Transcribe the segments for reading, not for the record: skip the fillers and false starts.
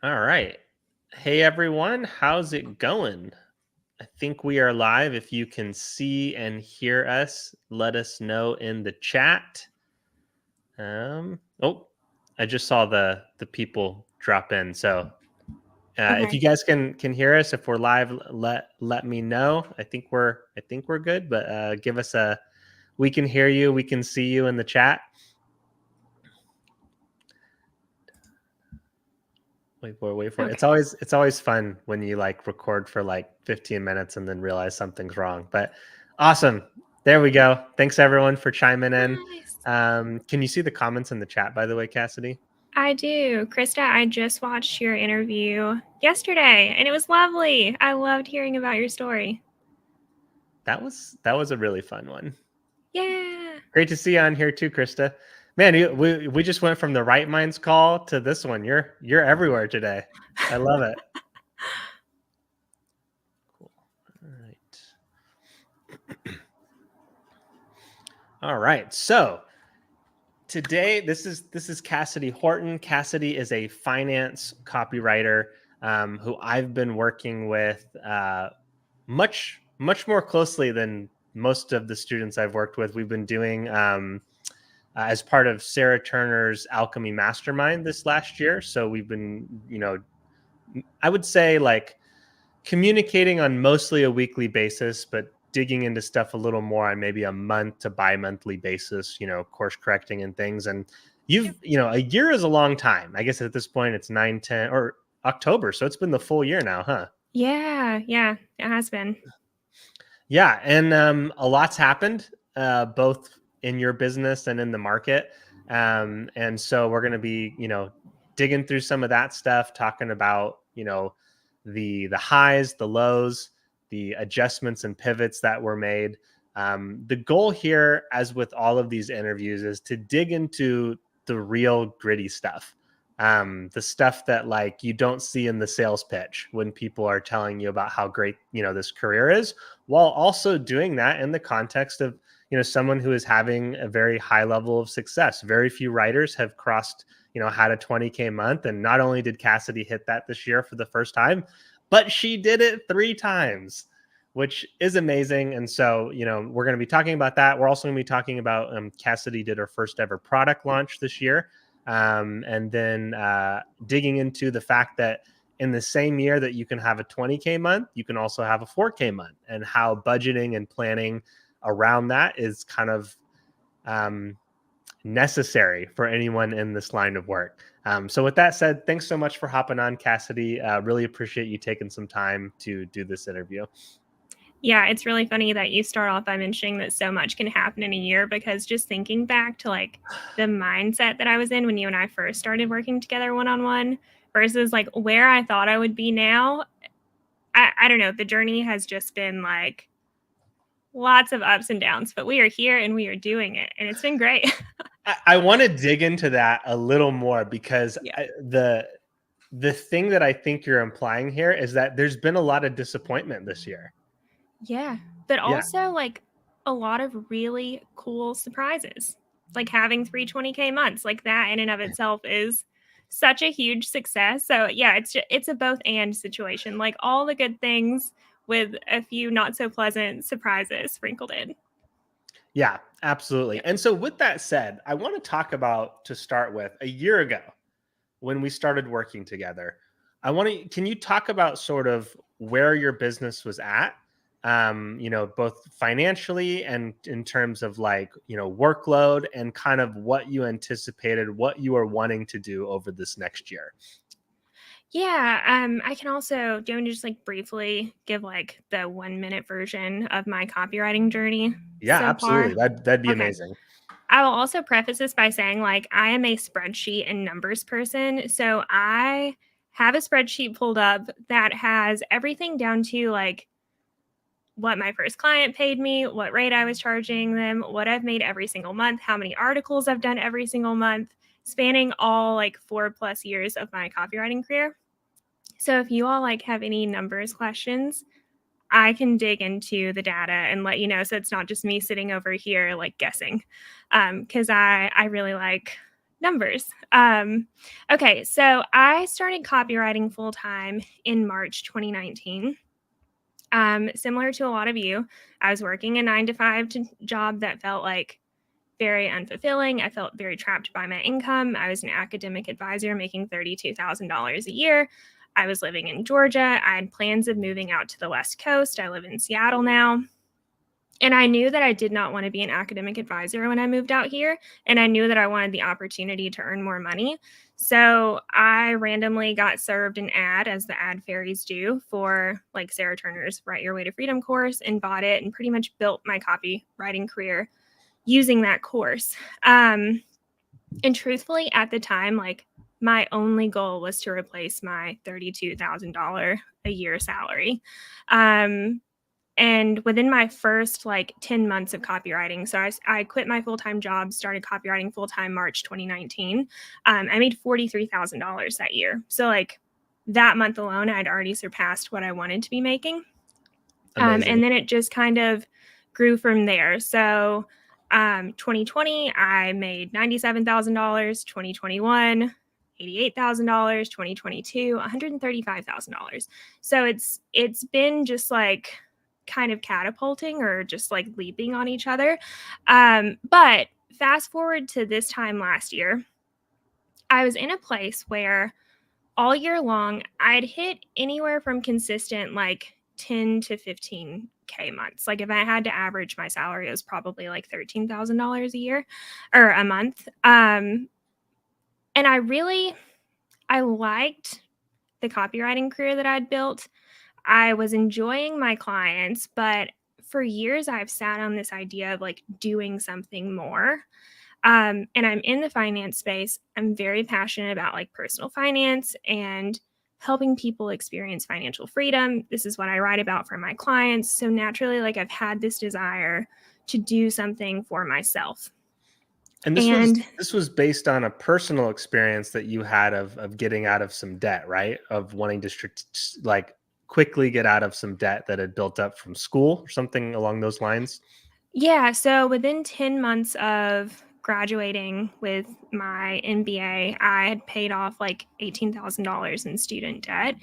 All right. Hey everyone, how's it going? I think we are live. If you can see and hear us, let us know in the chat. Oh, I just saw the people drop in. So if Okay. you guys can hear us, if we're live, let me know. I think we're good. But give us a. We can hear you. We can see you in the chat. Wait for it. Okay. It's always fun when you like record for like 15 minutes and then realize something's wrong. But awesome. There we go. Thanks everyone for chiming in. Nice. Can you see the comments in the chat, by the way, Cassidy? I do. Krista, I just watched your interview yesterday and it was lovely. I loved hearing about your story. That was a really fun one. Yeah. Great to see you on here too, Krista. Man, we just went from the Right Minds call to this one. You're everywhere today. I love it. Cool. All right. All right. So today, this is Cassidy Horton. Cassidy is a finance copywriter who I've been working with much more closely than most of the students I've worked with. We've been doing as part of Sarah Turner's Alchemy Mastermind this last year. So we've been, I would say like communicating on mostly a weekly basis, but digging into stuff a little more on maybe a month to bi-monthly basis, course correcting and things. And a year is a long time. I guess at this point it's 9, 10 or October. So it's been the full year now, huh? Yeah. Yeah. It has been. Yeah. And a lot's happened, both in your business and in the market. And so we're going to be, digging through some of that stuff, talking about, the highs, the lows, the adjustments and pivots that were made. The goal here, as with all of these interviews, is to dig into the real gritty stuff. The stuff that like you don't see in the sales pitch when people are telling you about how great, this career is, while also doing that in the context of, someone who is having a very high level of success. Very few writers have crossed, had a 20K month. And not only did Cassidy hit that this year for the first time, but she did it 3 times, which is amazing. And so, we're going to be talking about that. We're also going to be talking about Cassidy did her first ever product launch this year. And then digging into the fact that in the same year that you can have a 20K month, you can also have a 4K month, and how budgeting and planning around that is kind of necessary for anyone in this line of work. So with that said, thanks so much for hopping on, Cassidy. Really appreciate you taking some time to do this interview. Yeah. It's really funny that you start off by mentioning that so much can happen in a year, because just thinking back to like the mindset that I was in when you and I first started working together one-on-one versus like where I thought I would be now, I don't know. The journey has just been like lots of ups and downs, but we are here and we are doing it, and it's been great. I want to dig into that a little more because Yeah. the thing that I think you're implying here is that there's been a lot of disappointment this year. Yeah. But Yeah. also like a lot of really cool surprises. Like having 320K months, like that in and of itself is such a huge success. So yeah, it's a both and situation. Like all the good things with a few not so pleasant surprises sprinkled in. Yeah, absolutely. Yeah. And so with that said, I want to talk about, to start with, a year ago when we started working together. Can you talk about sort of where your business was at? Both financially and in terms of like, workload, and kind of what you anticipated, what you are wanting to do over this next year. Yeah, I can also do you want to just like briefly give like the 1 minute version of my copywriting journey Yeah, so far? absolutely. That'd be Okay. amazing. I will also preface this by saying, like, I am a spreadsheet and numbers person. So I have a spreadsheet pulled up that has everything down to like what my first client paid me, what rate I was charging them, what I've made every single month, how many articles I've done every single month, spanning all like 4+ years of my copywriting career. So if you all like have any numbers questions, I can dig into the data and let you know. So it's not just me sitting over here like guessing. Because I really like numbers. Okay, so I started copywriting full time in March 2019. Similar to a lot of you, I was working a 9 to 5 job that felt like very unfulfilling. I felt very trapped by my income. I was an academic advisor making $32,000 a year. I was living in Georgia. I had plans of moving out to the West Coast. I live in Seattle now. And I knew that I did not want to be an academic advisor when I moved out here. And I knew that I wanted the opportunity to earn more money. So I randomly got served an ad, as the ad fairies do, for like Sarah Turner's Write Your Way to Freedom course, and bought it and pretty much built my copywriting career using that course. And truthfully, at the time, like my only goal was to replace my $32,000 a year salary. And within my first like 10 months of copywriting, so I quit my full-time job, started copywriting full-time March 2019. I made $43,000 that year. So like that month alone, I'd already surpassed what I wanted to be making. And then it just kind of grew from there. So 2020, I made $97,000, 2021, $88,000, 2022, $135,000. So it's been just like kind of catapulting or just like leaping on each other. But fast forward to this time last year, I was in a place where all year long, I'd hit anywhere from consistent like 10 to 15K months. Like if I had to average my salary, it was probably like $13,000 a year or a month. And I liked the copywriting career that I'd built. I was enjoying my clients, but for years I've sat on this idea of like doing something more. And I'm in the finance space. I'm very passionate about like personal finance and helping people experience financial freedom. This is what I write about for my clients. So naturally, like I've had this desire to do something for myself. And this was based on a personal experience that you had of getting out of some debt, right? Of wanting to like quickly get out of some debt that had built up from school or something along those lines. Yeah. So within 10 months of graduating with my MBA, I had paid off like $18,000 in student debt.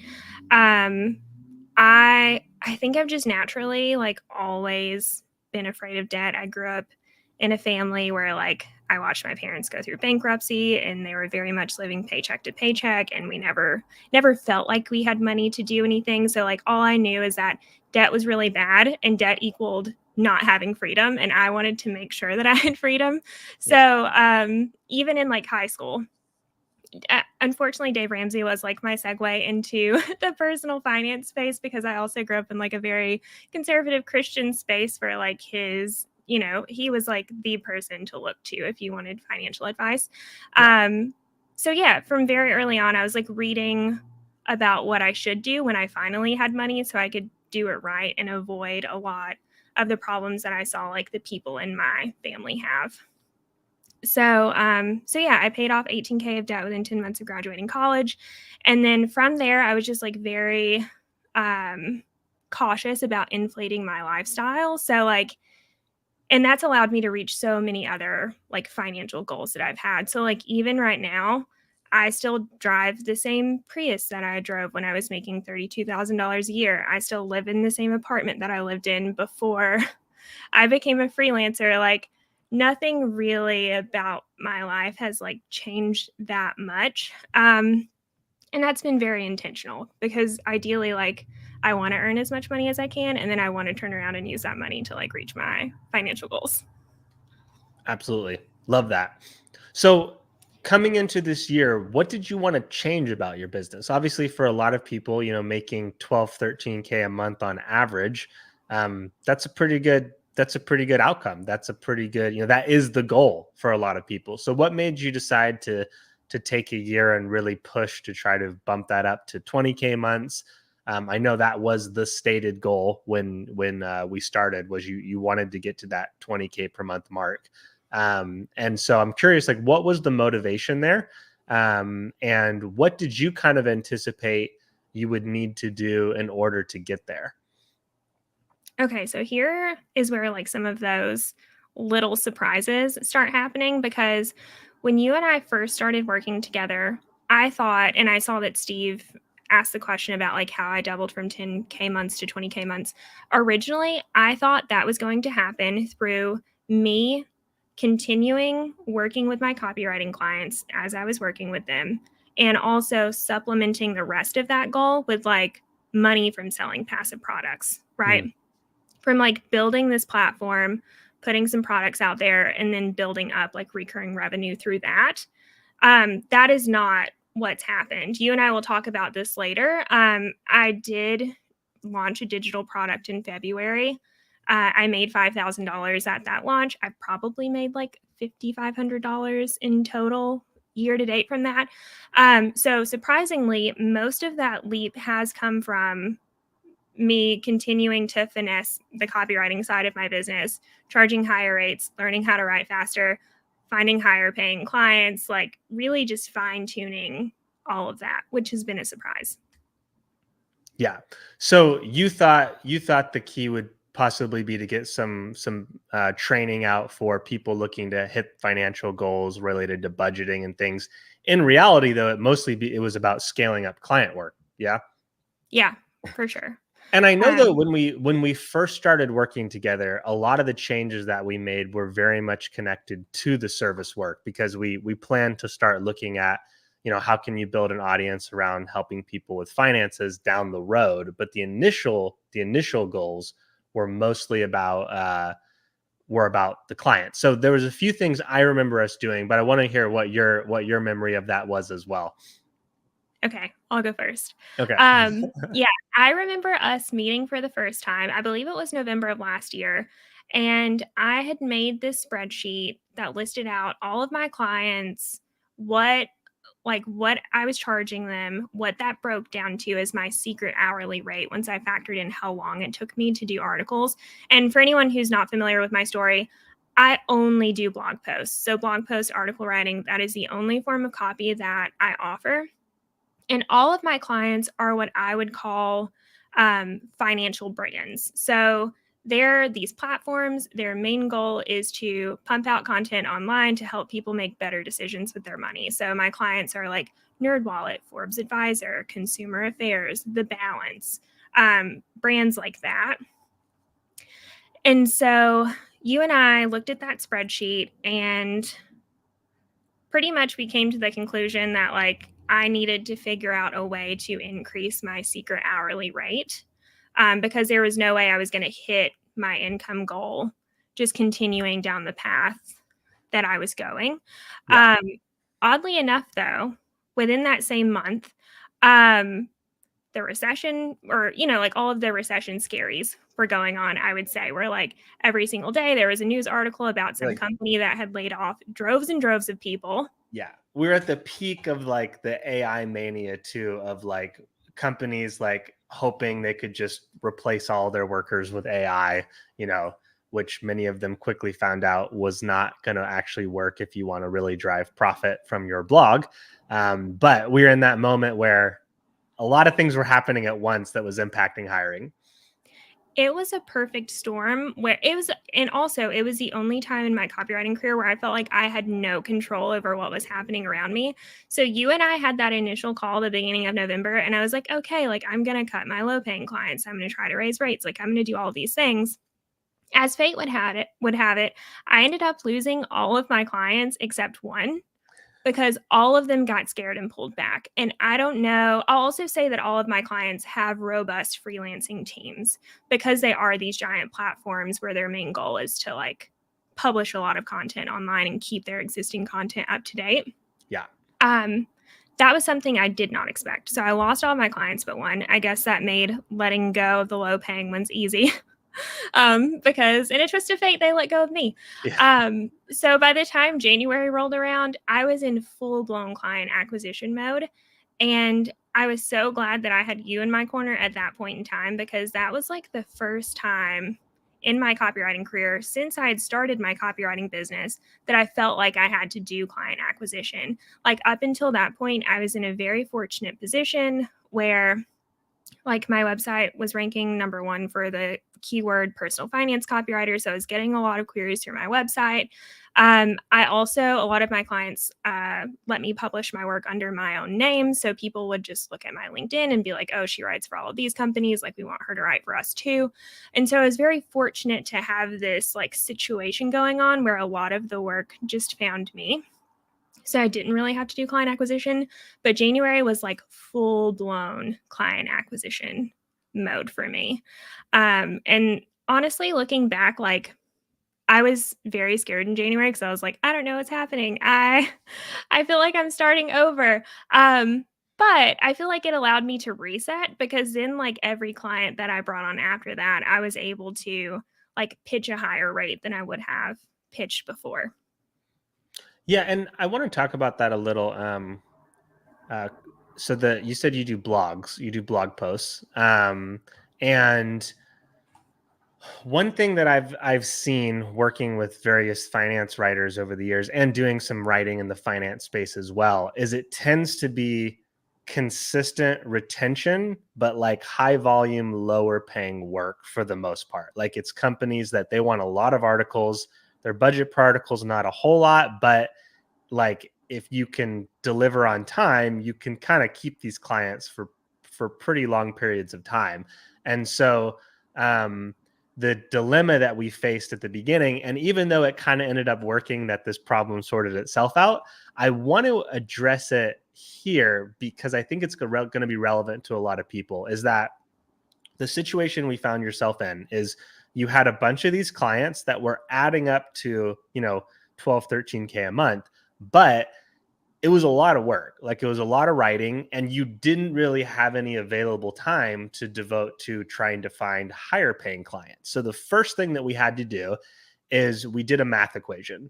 I think I've just naturally like always been afraid of debt. I grew up in a family where like I watched my parents go through bankruptcy, and they were very much living paycheck to paycheck, and we never felt like we had money to do anything. So like all I knew is that debt was really bad, and debt equaled not having freedom, and I wanted to make sure that I had freedom. So even in like high school, unfortunately, Dave Ramsey was like my segue into the personal finance space, because I also grew up in like a very conservative Christian space where like his, he was like the person to look to if you wanted financial advice. So yeah, from very early on, I was like reading about what I should do when I finally had money so I could do it right and avoid a lot of the problems that I saw like the people in my family have. So yeah, I paid off 18K of debt within 10 months of graduating college. And then from there, I was just like very cautious about inflating my lifestyle. So like, and that's allowed me to reach so many other like financial goals that I've had. So like even right now, I still drive the same Prius that I drove when I was making $32,000 a year. I still live in the same apartment that I lived in before I became a freelancer. Like nothing really about my life has like changed that much. And that's been very intentional, because ideally, like I want to earn as much money as I can, and then I want to turn around and use that money to like reach my financial goals. Absolutely. Love that. So coming into this year, what did you want to change about your business? Obviously, for a lot of people, making 12, 13K a month on average, that's a pretty good outcome. That's a pretty good, that is the goal for a lot of people. So what made you decide to take a year and really push to try to bump that up to 20K months? I know that was the stated goal when we started, was you wanted to get to that 20K per month mark. And so I'm curious, like, what was the motivation there? And what did you kind of anticipate you would need to do in order to get there? Okay, so here is where like some of those little surprises start happening, because when you and I first started working together, I thought, and I saw that Steve asked the question about like how I doubled from 10K months to 20K months. Originally, I thought that was going to happen through me continuing working with my copywriting clients as I was working with them, and also supplementing the rest of that goal with like money from selling passive products, right? From like building this platform, putting some products out there, and then building up like recurring revenue through that. That is not what's happened. You and I will talk about this later. I did launch a digital product in February. I made $5,000 at that launch. I've probably made like $5,500 in total year to date from that. So surprisingly, most of that leap has come from me continuing to finesse the copywriting side of my business, charging higher rates, learning how to write faster, finding higher paying clients, like really just fine tuning all of that, which has been a surprise. Yeah. So you thought the key would possibly be to get some training out for people looking to hit financial goals related to budgeting and things. In reality, though, it was about scaling up client work. Yeah. Yeah, for sure. And I know that when we first started working together, a lot of the changes that we made were very much connected to the service work, because we planned to start looking at, how can you build an audience around helping people with finances down the road. But the initial goals were mostly about the client. So there was a few things I remember us doing, but I want to hear what your memory of that was as well. Okay, I'll go first. Okay. Yeah, I remember us meeting for the first time. I believe it was November of last year. And I had made this spreadsheet that listed out all of my clients, what I was charging them, what that broke down to as my secret hourly rate once I factored in how long it took me to do articles. And for anyone who's not familiar with my story, I only do blog posts. So blog post article writing, that is the only form of copy that I offer. And all of my clients are what I would call financial brands. So they're these platforms. Their main goal is to pump out content online to help people make better decisions with their money. So my clients are like NerdWallet, Forbes Advisor, Consumer Affairs, The Balance, brands like that. And so you and I looked at that spreadsheet, and pretty much we came to the conclusion that like I needed to figure out a way to increase my secret hourly rate, because there was no way I was going to hit my income goal just continuing down the path that I was going. Yeah. Oddly enough, though, within that same month, the recession, or, like all of the recession scaries were going on, I would say, where like every single day there was a news article about some company that had laid off droves and droves of people. Yeah. We're at the peak of like the AI mania too, of like companies like hoping they could just replace all their workers with AI, which many of them quickly found out was not going to actually work if you want to really drive profit from your blog. But we're in that moment where a lot of things were happening at once that was impacting hiring. It was a perfect storm where it was, and also it was the only time in my copywriting career where I felt like I had no control over what was happening around me. So you and I had that initial call at the beginning of November, and I was like, okay, like I'm going to cut my low paying clients. I'm going to try to raise rates. Like I'm going to do all these things. As fate would have it, I ended up losing all of my clients except one, because all of them got scared and pulled back. And I don't know. I'll also say that all of my clients have robust freelancing teams, because they are these giant platforms where their main goal is to like publish a lot of content online and keep their existing content up to date. Yeah. That was something I did not expect. So I lost all my clients but one. I guess that made letting go of the low paying ones easy. Because in a twist of fate, they let go of me. Yeah. So by the time January rolled around, I was in full-blown client acquisition mode. And I was so glad that I had you in my corner at that point in time, because that was like the first time in my copywriting career since I had started my copywriting business that I felt like I had to do client acquisition. Like up until that point, I was in a very fortunate position where like my website was ranking number 1 for the keyword personal finance copywriter. So I was getting a lot of queries through my website. I also, a lot of my clients let me publish my work under my own name. So people would just look at my LinkedIn and be like, oh, she writes for all of these companies. Like, we want her to write for us too. And so I was very fortunate to have this like situation going on where a lot of the work just found me. So I didn't really have to do client acquisition, but January was like full blown client acquisition mode for me. And honestly, looking back, like, I was very scared in January because I was like, I don't know what's happening. I feel like I'm starting over. But I feel like it allowed me to reset, because then like every client that I brought on after that, I was able to like pitch a higher rate than I would have pitched before. Yeah, and I want to talk about that a little. Uh, so you said you do blogs, you do blog posts, and one thing that I've seen working with various finance writers over the years and doing some writing in the finance space as well is it tends to be consistent retention, but like high volume, lower paying work for the most part. Like, it's companies that they want a lot of articles, their budget per article is not a whole lot, but like, if you can deliver on time, you can kind of keep these clients for pretty long periods of time. And so the dilemma that we faced at the beginning, and even though it kind of ended up working, that this problem sorted itself out, I want to address it here because I think it's going to be relevant to a lot of people, is that the situation we found yourself in is you had a bunch of these clients that were adding up to, 12, 13K a month, but it was a lot of work. Like, it was a lot of writing, and you didn't really have any available time to devote to trying to find higher paying clients. So the first thing that we had to do is we did a math equation,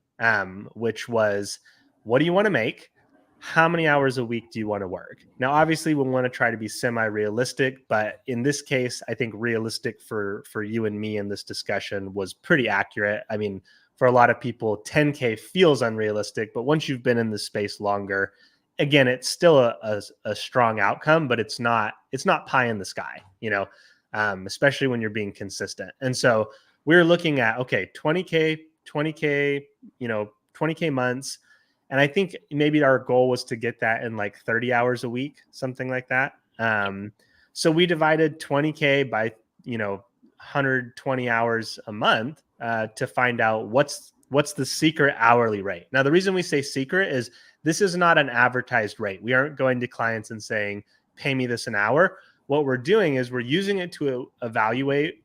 which was, what do you want to make? How many hours a week do you want to work? Now, obviously, we want to try to be semi-realistic, but in this case, I think realistic for you and me in this discussion was pretty accurate. I mean, for a lot of people, 10K feels unrealistic, but once you've been in this space longer, again, it's still a strong outcome, but it's not pie in the sky, especially when you're being consistent. And so we're looking at, okay, 20K, 20K months. And I think maybe our goal was to get that in like 30 hours a week, something like that. So we divided 20K by, 120 hours a month to find out what's the secret hourly rate. Now, the reason we say secret is this is not an advertised rate. We aren't going to clients and saying, pay me this an hour. What we're doing is we're using it to evaluate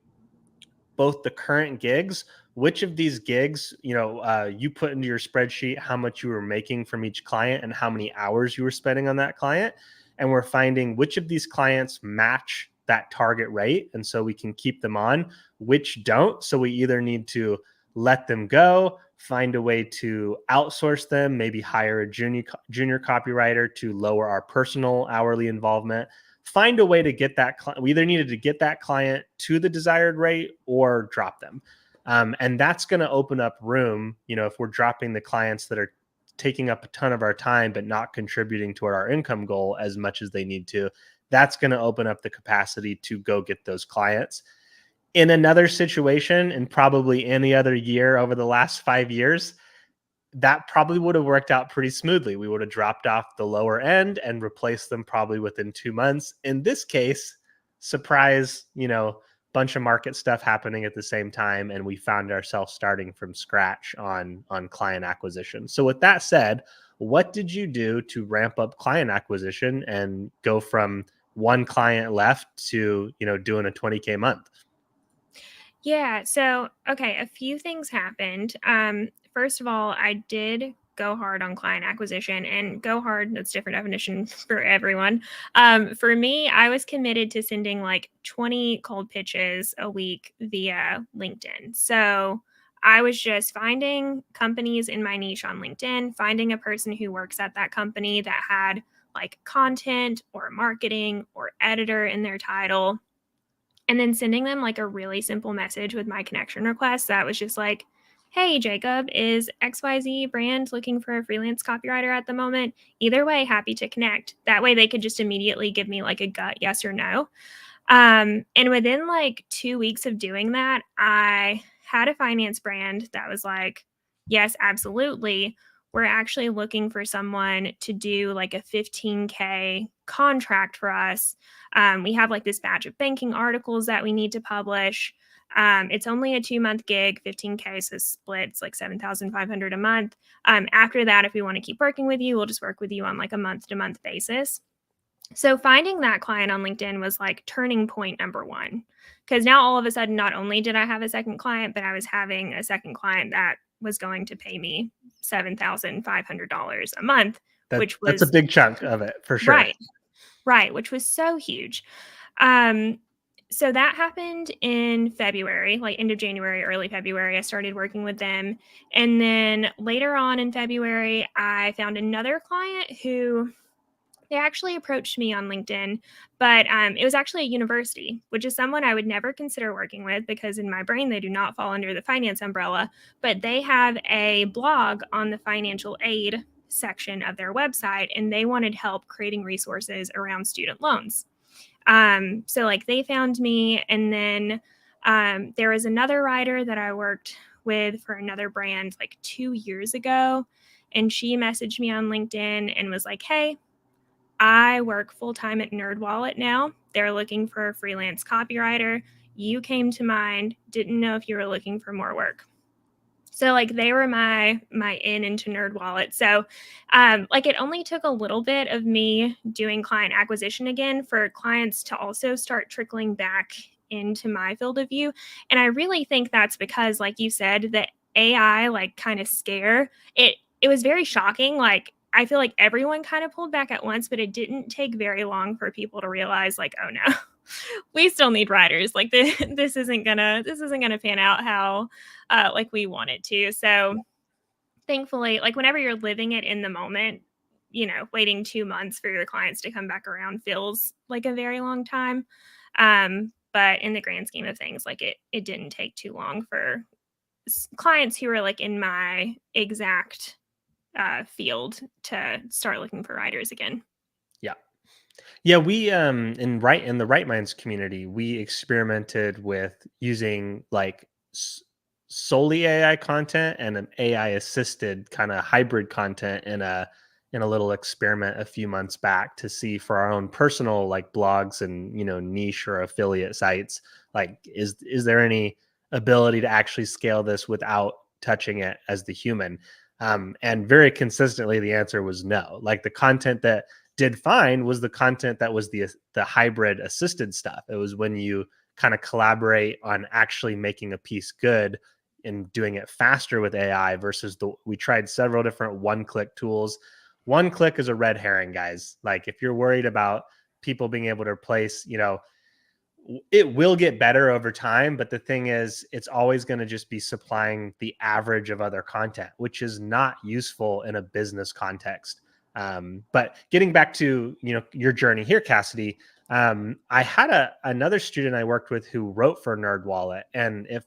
both the current gigs, which of these gigs, you put into your spreadsheet how much you were making from each client and how many hours you were spending on that client. And we're finding which of these clients match that target rate, and so we can keep them on, which don't. So we either need to let them go, find a way to outsource them, maybe hire a junior copywriter to lower our personal hourly involvement, find a way to get that client. We either needed to get that client to the desired rate or drop them. And that's going to open up room, if we're dropping the clients that are taking up a ton of our time, but not contributing toward our income goal as much as they need to. That's going to open up the capacity to go get those clients. In another situation, and probably any other year over the last 5 years, that probably would have worked out pretty smoothly. We would have dropped off the lower end and replaced them probably within 2 months. In this case, surprise, bunch of market stuff happening at the same time, and we found ourselves starting from scratch on client acquisition. So with that said, what did you do to ramp up client acquisition and go from one client left to, doing a 20K month? Yeah. So, okay, a few things happened. First of all, I did go hard on client acquisition, and go hard, that's different definition for everyone. For me, I was committed to sending like 20 cold pitches a week via LinkedIn. So I was just finding companies in my niche on LinkedIn, finding a person who works at that company that had like content or marketing or editor in their title, and then sending them like a really simple message with my connection request that was just like, hey, Jacob, is XYZ brand looking for a freelance copywriter at the moment? Either way, happy to connect. That way they could just immediately give me like a gut yes or no. And within like 2 weeks of doing that, I had a finance brand that was like, yes, absolutely. We're actually looking for someone to do like a 15K contract for us. We have like this batch of banking articles that we need to publish. It's only a 2-month gig, 15K, so splits like 7,500 a month. After that, if we want to keep working with you, we'll just work with you on like a month-to-month basis. So finding that client on LinkedIn was like turning point number one. Because now all of a sudden, not only did I have a second client, but I was having a second client that was going to pay me $7,500 a month, which That's a was big chunk of it for sure. right, right, which was so huge. Um, so that happened in February, like end of January, early February. I started working with them. And then later on in February, I found another client who they actually approached me on LinkedIn, but it was actually a university, which is someone I would never consider working with because in my brain, they do not fall under the finance umbrella. But they have a blog on the financial aid section of their website, and they wanted help creating resources around student loans. So like they found me, and then there was another writer that I worked with for another brand like 2 years ago, and she messaged me on LinkedIn and was like, "Hey, I work full-time at NerdWallet now. They're looking for a freelance copywriter. You came to mind. Didn't know if you were looking for more work." So like they were my in into NerdWallet. So like it only took a little bit of me doing client acquisition again for clients to also start trickling back into my field of view. And I really think that's because, like you said, the AI like kind of scare, it was very shocking. Like I feel like everyone kind of pulled back at once, but it didn't take very long for people to realize like, oh no, we still need writers. Like this isn't gonna pan out how like we want it to. So thankfully, like whenever you're living it in the moment, waiting 2 months for your clients to come back around feels like a very long time. But in the grand scheme of things, like it didn't take too long for clients who were like in my exact field to start looking for writers again. Yeah. Yeah, we in the Right Minds community, we experimented with using like solely AI content and an AI assisted kind of hybrid content in a little experiment a few months back to see for our own personal like blogs and niche or affiliate sites, like is there any ability to actually scale this without touching it as the human. And very consistently the answer was no. Like the content that did fine was the content that was the hybrid assisted stuff. It was when you kind of collaborate on actually making a piece good and doing it faster with AI versus we tried several different one-click tools. One click is a red herring, guys. Like if you're worried about people being able to replace, it will get better over time, but the thing is it's always going to just be supplying the average of other content, which is not useful in a business context. But getting back to your journey here, Cassidy, I had another student I worked with who wrote for NerdWallet, and if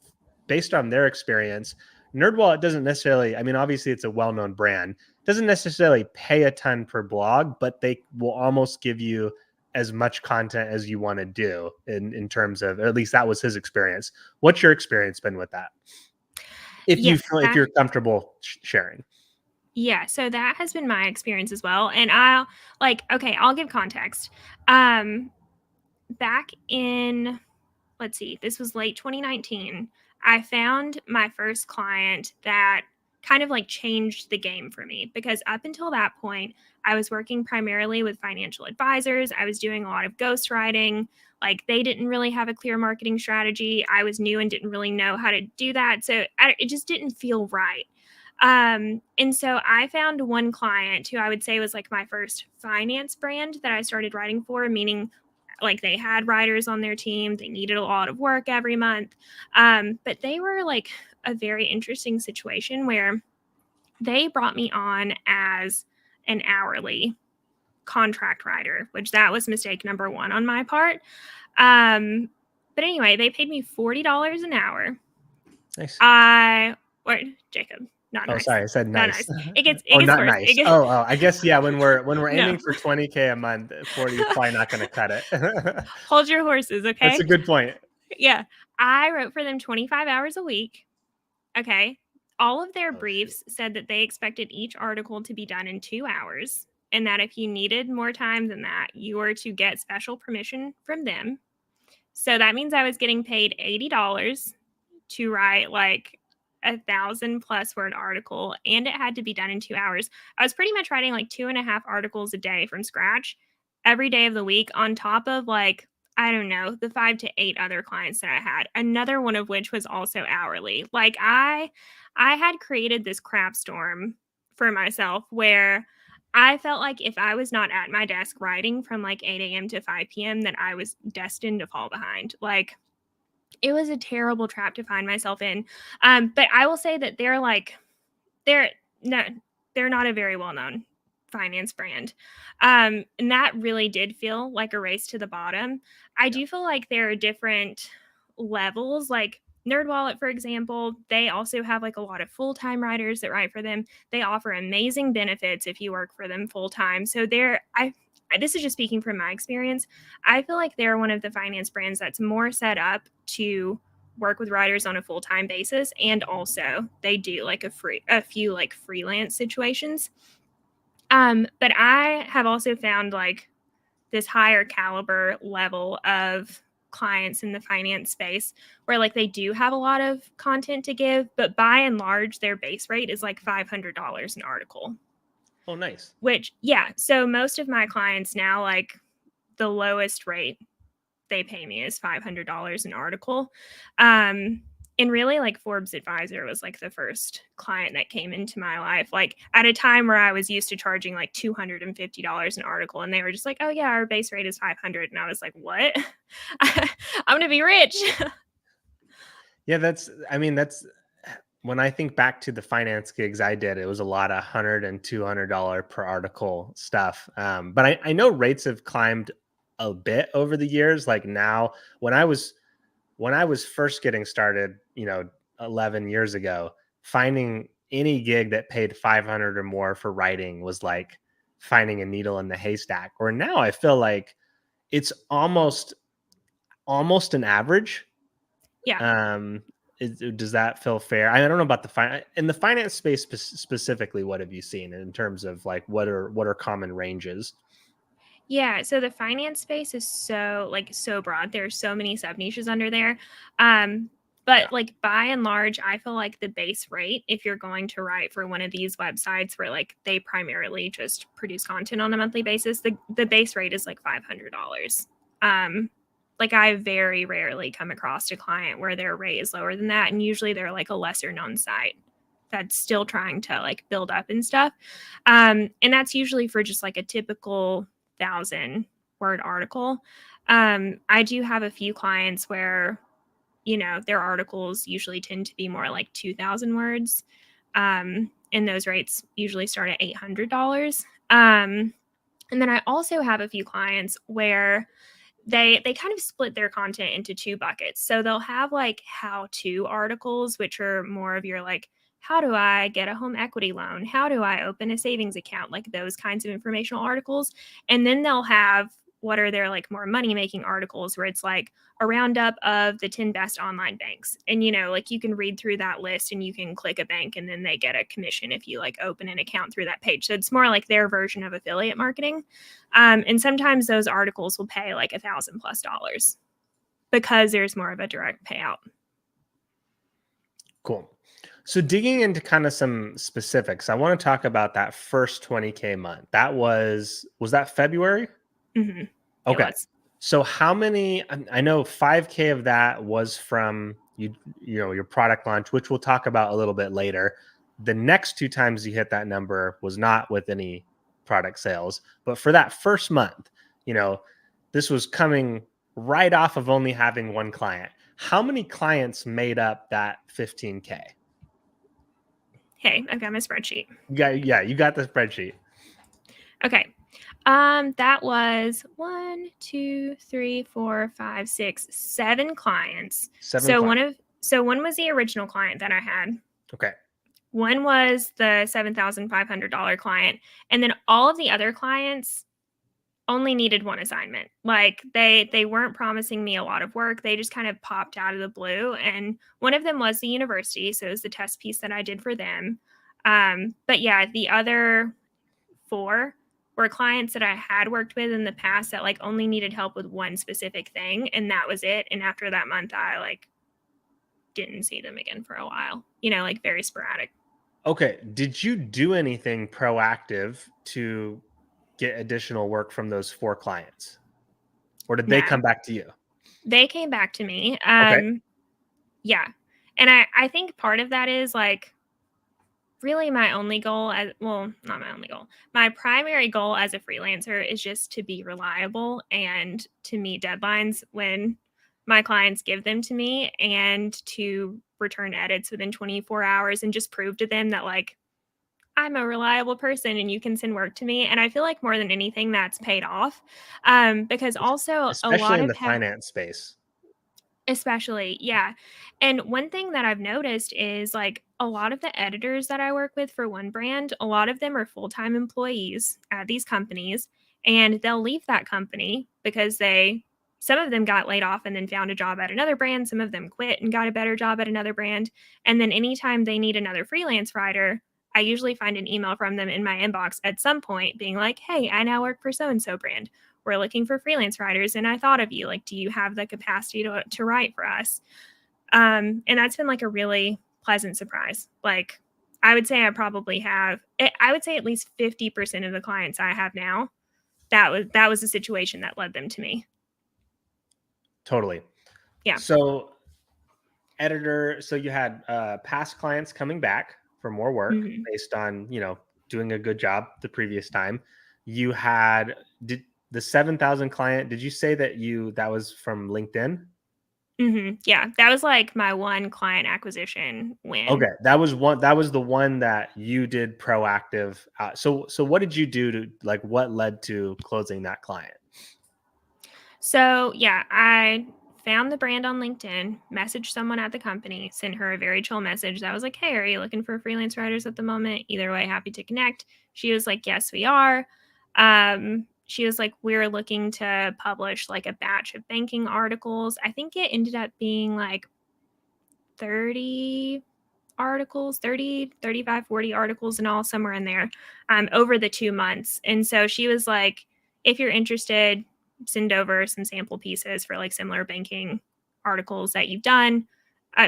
based on their experience, NerdWallet doesn't necessarily, I mean, obviously it's a well-known brand, doesn't necessarily pay a ton per blog, but they will almost give you as much content as you want to do in terms of, or at least that was his experience. What's your experience been with that? If you Yes, feel, if you're comfortable sharing. yeah, so that has been my experience as well. And I'll give context. Back in, let's see, this was late 2019. I found my first client that kind of like changed the game for me because up until that point, I was working primarily with financial advisors. I was doing a lot of ghostwriting. Like they didn't really have a clear marketing strategy. I was new and didn't really know how to do that. So it just didn't feel right. And so I found one client who I would say was like my first finance brand that I started writing for, meaning like they had writers on their team. They needed a lot of work every month. But they were like a very interesting situation where they brought me on as an hourly contract writer, which that was mistake number one on my part. But anyway, they paid me $40 an hour. Nice. Or Jacob. Not Oh, nice. sorry, I said Not nice. nice. It gets Oh, not worse. nice. Oh, I guess yeah. When we're No. aiming for 20K a month, 40 is probably not going to cut it. Hold your horses, okay? That's a good point. Yeah. I wrote for them 25 hours a week. Okay. All of their Oh, briefs said that they expected each article to be done in 2 hours, and that if you needed more time than that, you were to get special permission from them. So that means I was getting paid $80 to write like 1,000+ word article, and it had to be done in 2 hours. I was pretty much writing like 2.5 articles a day from scratch every day of the week, on top of like, I don't know, the 5 to 8 other clients that I had, another one of which was also hourly. Like I had created this crap storm for myself where I felt like if I was not at my desk writing from like 8 a.m. to 5 p.m., that I was destined to fall behind. Like, it was a terrible trap to find myself in. But I will say that they're no, they're not a very well-known finance brand. And that really did feel like a race to the bottom. I do feel like there are different levels, like NerdWallet, for example. They also have like a lot of full-time writers that write for them. They offer amazing benefits if you work for them full-time. So this is just speaking from my experience. I feel like they're one of the finance brands that's more set up to work with writers on a full-time basis, and also they do like a few like freelance situations. But I have also found like this higher caliber level of clients in the finance space where like they do have a lot of content to give, but by and large their base rate is like $500 an article. Oh, nice. Which, yeah, so most of my clients now, like the lowest rate they pay me is $500 an article. And really, like, Forbes Advisor was like the first client that came into my life, like at a time where I was used to charging like $250 an article, and they were just like, oh yeah, our base rate is 500. And I was like, what? I'm gonna be rich. Yeah, that's when I think back to the finance gigs I did, it was a lot of $100 and $200 per article stuff. But I know rates have climbed a bit over the years. Like now, when I was first getting started, 11 years ago, finding any gig that paid 500 or more for writing was like finding a needle in the haystack. Or now I feel like it's almost an average. Yeah. Does that feel fair? I don't know about in the finance space specifically. What have you seen in terms of like what are common ranges? Yeah, so the finance space is so broad. There's so many sub niches under there. Yeah. But like by and large, I feel like the base rate, if you're going to write for one of these websites where like they primarily just produce content on a monthly basis, the base rate is like $500. Like I very rarely come across a client where their rate is lower than that, and usually they're like a lesser known site that's still trying to like build up and stuff. And that's usually for just like a typical 1,000-word article. I do have a few clients where, their articles usually tend to be more like 2,000 words. And those rates usually start at $800. And then I also have a few clients where they kind of split their content into two buckets. So they'll have like how-to articles, which are more of your like, how do I get a home equity loan? How do I open a savings account? Like those kinds of informational articles. And then they'll have what are their like more money-making articles where it's like a roundup of the 10 best online banks. And, like you can read through that list and you can click a bank and then they get a commission if you like open an account through that page. So it's more like their version of affiliate marketing. And sometimes those articles will pay like $1,000+ because there's more of a direct payout. Cool. So digging into kind of some specifics, I want to talk about that first 20K month. That was that February? Mm-hmm. Okay. So how many, I know 5K of that was from your product launch, which we'll talk about a little bit later. The next two times you hit that number was not with any product sales, but for that first month, this was coming right off of only having one client. How many clients made up that 15K? Hey, I've got my spreadsheet. You got the spreadsheet. Okay. That was 1, 2, 3, 4, 5, 6, 7 clients. So one was the original client that I had. Okay. One was the $7,500 client. And then all of the other clients only needed one assignment. Like they weren't promising me a lot of work. They just kind of popped out of the blue. And one of them was the university. So it was the test piece that I did for them. But yeah, the other 4 were clients that I had worked with in the past that like only needed help with one specific thing. And that was it. And after that month, I like didn't see them again for a while, like very sporadic. Okay. Did you do anything proactive to get additional work from those 4 clients? Or did they No, come back to you? they came back to me. Okay. Yeah. And I think part of that is like really my only goal not my only goal. My primary goal as a freelancer is just to be reliable and to meet deadlines when my clients give them to me and to return edits within 24 hours and just prove to them that like I'm a reliable person and you can send work to me. And I feel like more than anything that's paid off. Because also a Especially lot in of the finance space. especially, yeah. And one thing that I've noticed is like a lot of the editors that I work with for one brand, a lot of them are full-time employees at these companies, and they'll leave that company because some of them got laid off and then found a job at another brand, some of them quit and got a better job at another brand. And then anytime they need another freelance writer, I usually find an email from them in my inbox at some point being like, "Hey, I now work for so and so brand. We're looking for freelance writers and I thought of you. Like, do you have the capacity to write for us?" And that's been like a really pleasant surprise. Like, I would say I would say at least 50% of the clients I have now, that was a situation that led them to me. Totally. Yeah. So so you had past clients coming back for more work Hmm. based on, doing a good job the previous time. You had did the 7,000 client, did you say that was from LinkedIn? Hmm. Yeah. That was like my one client acquisition win. Okay, that was the one that you did proactive. So what did you do to like what led to closing that client? So, yeah, I found the brand on LinkedIn, messaged someone at the company, sent her a very chill message that was like, "Hey, are you looking for freelance writers at the moment? Either way, happy to connect." She was like, "Yes, we are." She was like, "We're looking to publish like a batch of banking articles." I think it ended up being like 30 articles, 30, 35, 40 articles and all somewhere in there over the 2 months. And so she was like, "If you're interested, send over some sample pieces for like similar banking articles that you've done."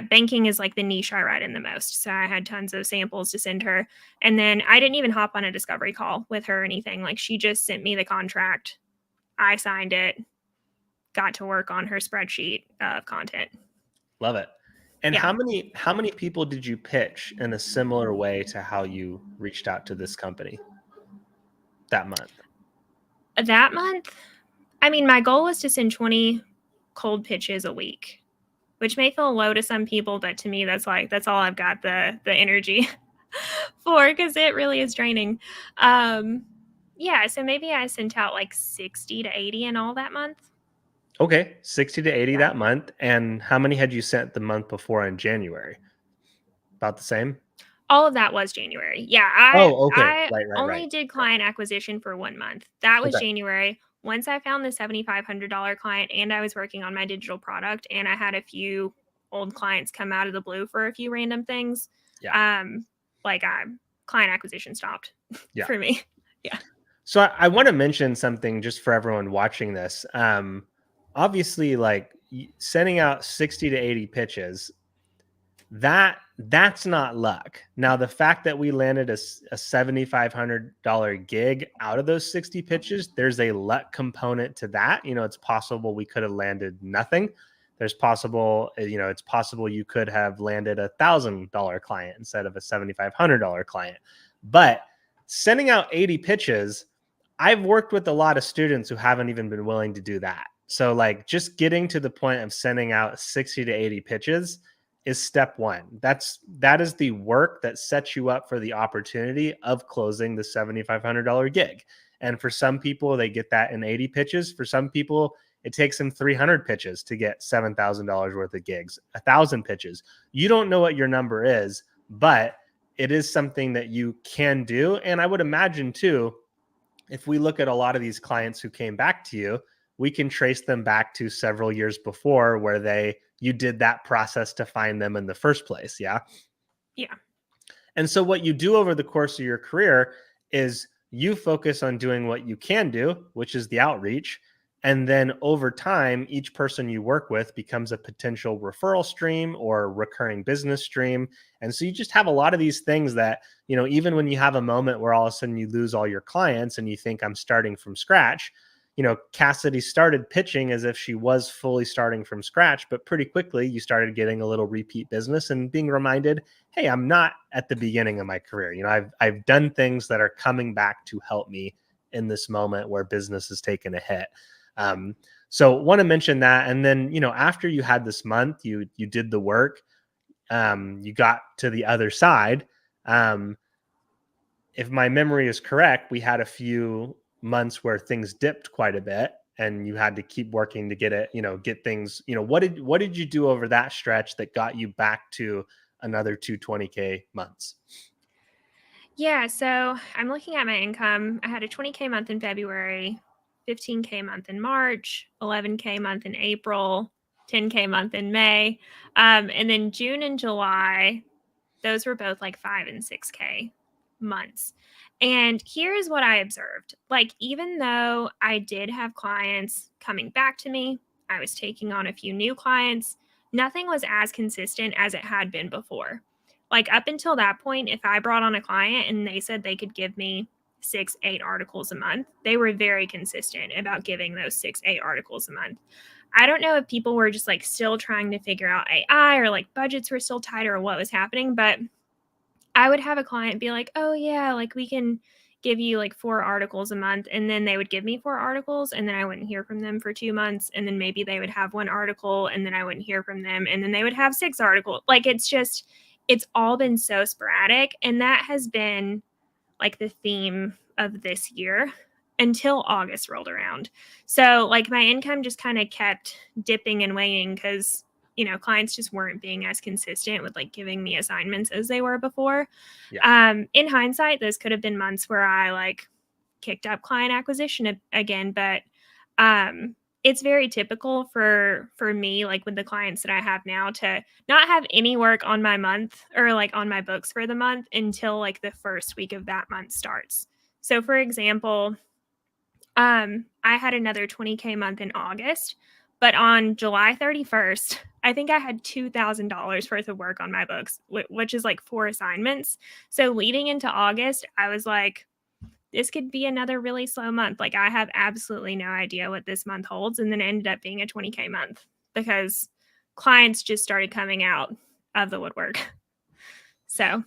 Banking is like the niche I write in the most. So I had tons of samples to send her. And then I didn't even hop on a discovery call with her or anything. Like she just sent me the contract. I signed it, got to work on her spreadsheet of content. Love it. And Yeah. how many people did you pitch in a similar way to how you reached out to this company that month? That month, I mean, my goal was to send 20 cold pitches a week, which may feel low to some people, but to me, that's all I've got the energy for because it really is draining. Um, yeah, so maybe I sent out like 60 to 80 in all that month. Okay, 60 to 80 Yeah. that month. And how many had you sent the month before in January? About the same? All of that was January. Yeah, I Oh, okay. I Right. only did client acquisition for 1 month. That was Okay. January. Once I found the $7,500 client and I was working on my digital product and I had a few old clients come out of the blue for a few random things, Yeah. um, like, client acquisition stopped Yeah. for me. Yeah. So I want to mention something just for everyone watching this. Obviously, like sending out 60 to 80 pitches, that's not luck. Now, the fact that we landed a $7,500 gig out of those 60 pitches, there's a luck component to that. It's possible we could have landed nothing. It's possible you could have landed $1,000 client instead of a $7,500 client. But sending out 80 pitches, I've worked with a lot of students who haven't even been willing to do that. So, like, just getting to the point of sending out 60 to 80 pitches is step one. That is the work that sets you up for the opportunity of closing the $7,500 gig. And for some people, they get that in 80 pitches. For some people, it takes them 300 pitches to get $7,000 worth of gigs, 1,000 pitches. You don't know what your number is, but it is something that you can do. And I would imagine too, if we look at a lot of these clients who came back to you, we can trace them back to several years before where you did that process to find them in the first place. Yeah. Yeah. And so what you do over the course of your career is you focus on doing what you can do, which is the outreach. And then over time, each person you work with becomes a potential referral stream or recurring business stream. And so you just have a lot of these things that, even when you have a moment where all of a sudden you lose all your clients and you think I'm starting from scratch, Cassidy started pitching as if she was fully starting from scratch, but pretty quickly you started getting a little repeat business and being reminded, hey, I'm not at the beginning of my career. I've done things that are coming back to help me in this moment where business has taken a hit. So want to mention that. And then, after you had this month, you did the work, you got to the other side. If my memory is correct, we had a few months where things dipped quite a bit and you had to keep working to get it, get things, what did you do over that stretch that got you back to another 220K months? Yeah. So I'm looking at my income. I had a 20K month in February, 15K month in March, 11K month in April, 10K month in May. And then June and July, those were both like 5 and 6K months. And here's what I observed. Like, even though I did have clients coming back to me, I was taking on a few new clients, nothing was as consistent as it had been before. Like, up until that point, if I brought on a client and they said they could give me 6, 8 articles a month, they were very consistent about giving those 6, 8 articles a month. I don't know if people were just like still trying to figure out AI or like budgets were still tight or what was happening, but I would have a client be like, oh yeah, like we can give you like 4 articles a month. And then they would give me 4 articles and then I wouldn't hear from them for 2 months. And then maybe they would have 1 article and then I wouldn't hear from them. And then they would have 6 articles. Like, it's all been so sporadic. And that has been like the theme of this year until August rolled around. So like my income just kind of kept dipping and waning because, clients just weren't being as consistent with like giving me assignments as they were before. Yeah. In hindsight, those could have been months where I like kicked up client acquisition again, but it's very typical for me, like with the clients that I have now, to not have any work on my month or like on my books for the month until like the first week of that month starts. So for example, I had another 20K month in August, but on July 31st, I think I had $2,000 worth of work on my books, which is like 4 assignments. So leading into August, I was like, this could be another really slow month. Like, I have absolutely no idea what this month holds. And then it ended up being a 20K month because clients just started coming out of the woodwork. So.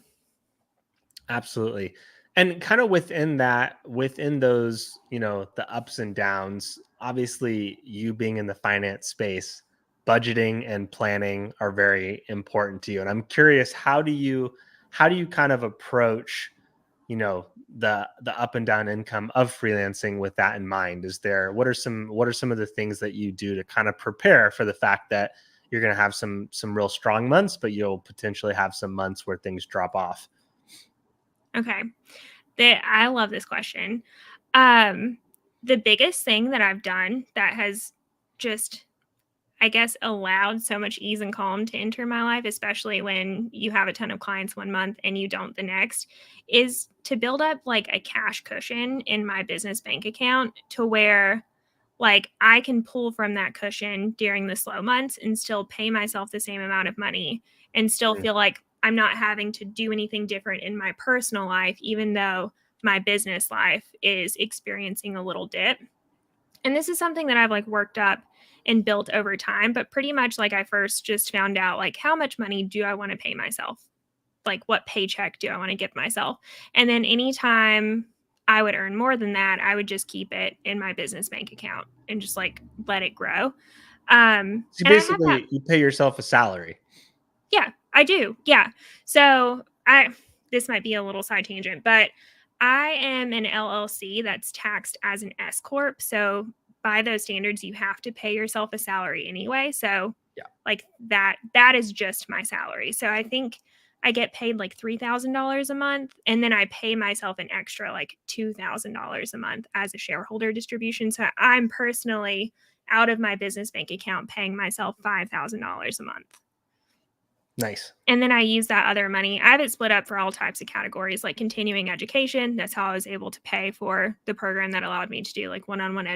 Absolutely. And kind of within those, the ups and downs, obviously you being in the finance space, budgeting and planning are very important to you. And I'm curious, how do you kind of approach, the up and down income of freelancing with that in mind? What are some of the things that you do to kind of prepare for the fact that you're going to have some real strong months, but you'll potentially have some months where things drop off? Okay. I love this question. The biggest thing that I've done that has just, I guess, allowed so much ease and calm to enter my life, especially when you have a ton of clients one month and you don't the next, is to build up like a cash cushion in my business bank account to where like I can pull from that cushion during the slow months and still pay myself the same amount of money and still Mm. feel like I'm not having to do anything different in my personal life, even though my business life is experiencing a little dip. And this is something that I've like worked up and built over time, but pretty much like I first just found out like how much money do I want to pay myself? Like what paycheck do I want to give myself? And then anytime I would earn more than that, I would just keep it in my business bank account and just like let it grow. So And I have that. basically you pay yourself a salary. Yeah, I do. Yeah. So this might be a little side tangent, but I am an LLC that's taxed as an S corp. So by those standards, you have to pay yourself a salary anyway. So Yeah. like that is just my salary. So I think I get paid like $3,000 a month, and then I pay myself an extra like $2,000 a month as a shareholder distribution. So I'm personally out of my business bank account paying myself $5,000 a month. Nice. And then I use that other money. I have it split up for all types of categories, like continuing education. That's how I was able to pay for the program that allowed me to do like one-on-one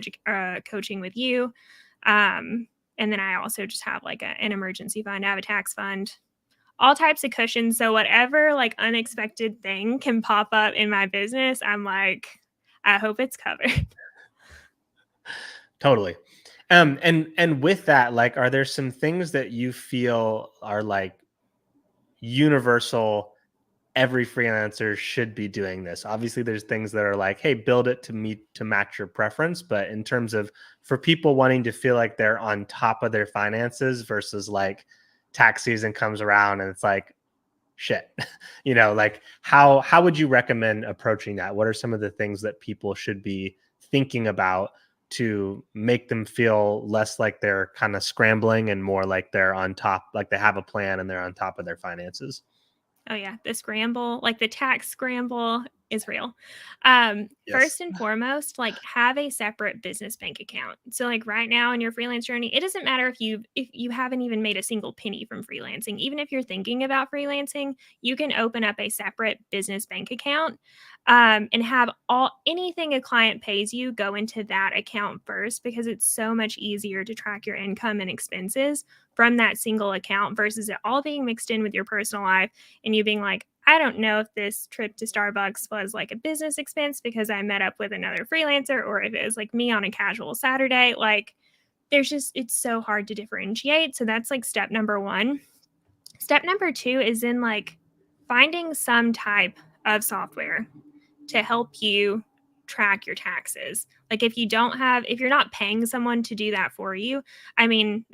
coaching with you. And then I also just have like an emergency fund. I have a tax fund, all types of cushions. So whatever like unexpected thing can pop up in my business, I'm like, I hope it's covered. Totally. And with that, like, are there some things that you feel are like universal? Every freelancer should be doing this. Obviously, there's things that are like, hey, build it to match your preference. But in terms of for people wanting to feel like they're on top of their finances versus like tax season comes around and it's like, shit, like how would you recommend approaching that? What are some of the things that people should be thinking about to make them feel less like they're kind of scrambling and more like they're on top, like they have a plan and they're on top of their finances? Oh yeah, the scramble, like the tax scramble is real. Yes. First and foremost, like have a separate business bank account. So like right now in your freelance journey, it doesn't matter if you haven't even made a single penny from freelancing. Even if you're thinking about freelancing, you can open up a separate business bank account and have anything a client pays you go into that account first, because it's so much easier to track your income and expenses from that single account versus it all being mixed in with your personal life and you being like, I don't know if this trip to Starbucks was like a business expense because I met up with another freelancer, or if it was like me on a casual Saturday. Like it's so hard to differentiate. So that's like step number one. Step number two is in like finding some type of software to help you track your taxes. Like if you're not paying someone to do that for you, I mean,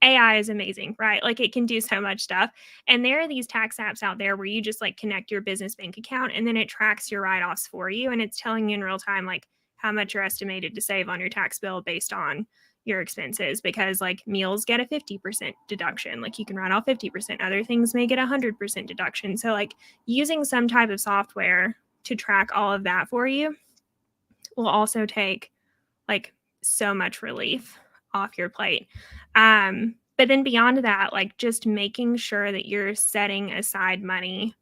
AI is amazing, right? Like it can do so much stuff. And there are these tax apps out there where you just like connect your business bank account and then it tracks your write-offs for you. And it's telling you in real time, like how much you're estimated to save on your tax bill based on your expenses, because like meals get a 50% deduction. Like you can write off 50%. Other things may get 100% deduction. So like using some type of software to track all of that for you will also take like so much relief off your plate. But then beyond that, like just making sure that you're setting aside money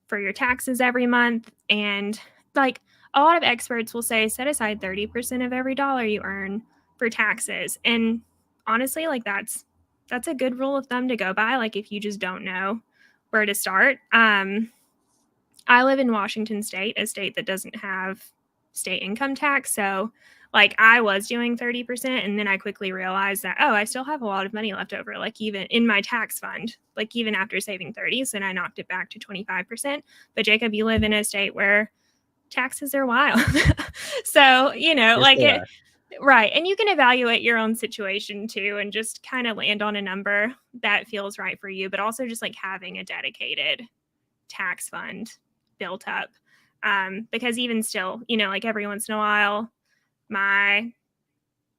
for your taxes every month. And like a lot of experts will say, set aside 30% of every dollar you earn for taxes. And honestly, like that's a good rule of thumb to go by. Like if you just don't know where to start. I live in Washington State, a state that doesn't have state income tax. So like I was doing 30%, and then I quickly realized that, oh, I still have a lot of money left over, like even in my tax fund, like even after saving 30. So then I knocked it back to 25%. But Jacob, you live in a state where taxes are wild. So, Yes, like they it, are. right. And you can evaluate your own situation too, and just kind of land on a number that feels right for you, but also just like having a dedicated tax fund built up. Because even still, like every once in a while, my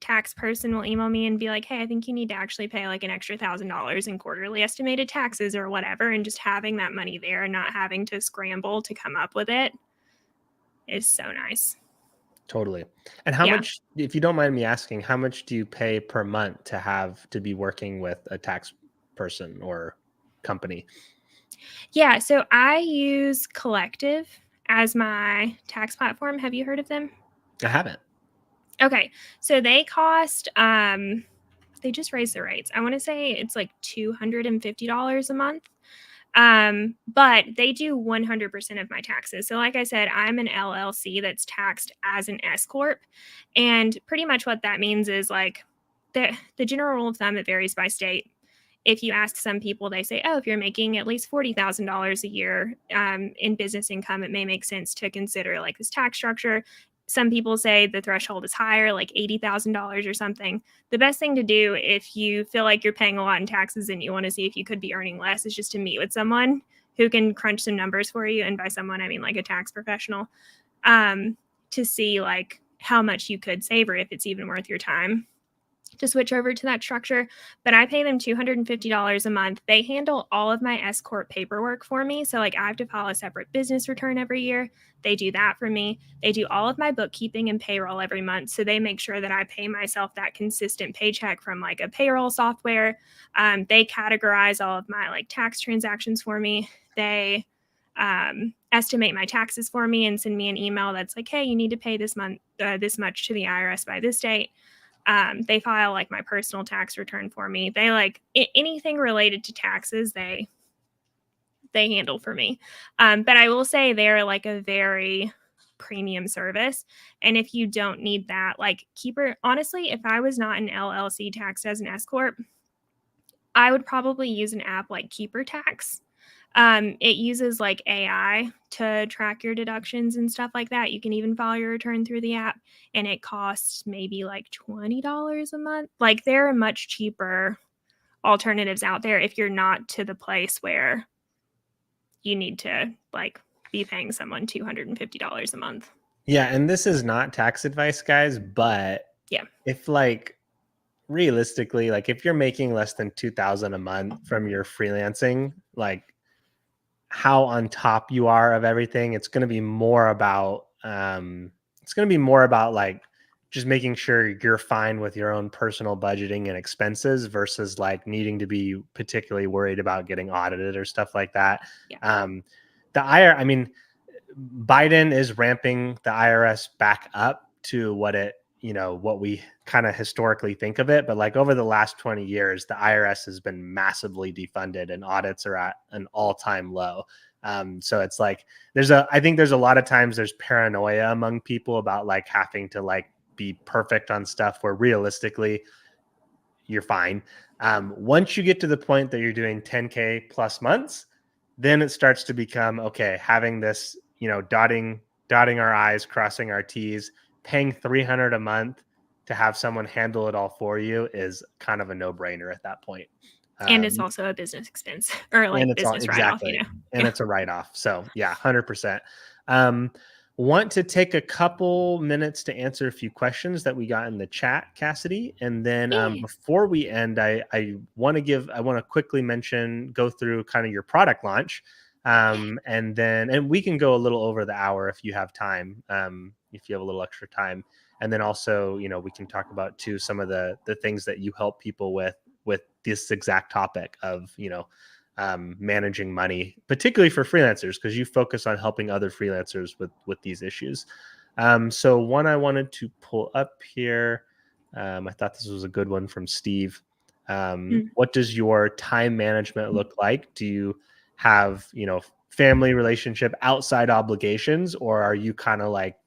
tax person will email me and be like, hey, I think you need to actually pay like an extra $1,000 in quarterly estimated taxes or whatever. And just having that money there and not having to scramble to come up with it is so nice. Totally. And how Yeah. much, if you don't mind me asking, how much do you pay per month to have to be working with a tax person or company? Yeah. So I use Collective as my tax platform. Have you heard of them? I haven't. Okay. So they cost, they just raised the rates. I want to say it's like $250 a month. But they do 100% of my taxes. So like I said, I'm an LLC that's taxed as an S corp. And pretty much what that means is like the general rule of thumb, it varies by state. If you ask some people, they say, oh, if you're making at least $40,000 a year in business income, it may make sense to consider like this tax structure. Some people say the threshold is higher, like $80,000 or something. The best thing to do if you feel like you're paying a lot in taxes and you want to see if you could be earning less is just to meet with someone who can crunch some numbers for you. And by someone, I mean like a tax professional, to see like how much you could save or if it's even worth your time. to switch over to that structure, but I pay them $250 a month. They handle all of my S corp paperwork for me. So like I have to file a separate business return every year. They do that for me. They do all of my bookkeeping and payroll every month. So they make sure that I pay myself that consistent paycheck from like a payroll software. They categorize all of my like tax transactions for me. They estimate my taxes for me and send me an email that's like, hey, you need to pay this month this much to the IRS by this date. They file like my personal tax return for me. They like anything related to taxes, they handle for me. But I will say they're like a very premium service. And if you don't need that, like Keeper, honestly, if I was not an LLC taxed as an S corp, I would probably use an app like Keeper Tax. It uses like AI to track your deductions and stuff like that. You can even file your return through the app, and it costs maybe like $20 a month. Like there are much cheaper alternatives out there if you're not to the place where you need to like be paying someone $250 a month. Yeah, and this is not tax advice, guys, but yeah, if like realistically, like if you're making less than 2,000 a month from your freelancing, like how on top you are of everything, it's going to be more about like just making sure you're fine with your own personal budgeting and expenses versus like needing to be particularly worried about getting audited or stuff like that. Yeah. I mean, Biden is ramping the IRS back up to what we kind of historically think of it. But like over the last 20 years, the IRS has been massively defunded and audits are at an all-time low. So it's like, I think there's a lot of times there's paranoia among people about like having to like be perfect on stuff where realistically you're fine. Once you get to the point that you're doing 10K plus months, then it starts to become, okay, having this, dotting our I's, crossing our T's, paying $300 a month to have someone handle it all for you is kind of a no-brainer at that point. And it's also a business expense or like business write-off, And it's a write-off. So yeah, 100%. Want to take a couple minutes to answer a few questions that we got in the chat, Cassidy. And then before we end, I want to quickly go through kind of your product launch. And we can go a little over the hour if you have time, if you have a little extra time. And then also, we can talk about too, some of the things that you help people with this exact topic of, managing money, particularly for freelancers, because you focus on helping other freelancers with these issues. So one I wanted to pull up here, I thought this was a good one from Steve. What does your time management look like? Do you have, family, relationship, outside obligations, or are you kind of like,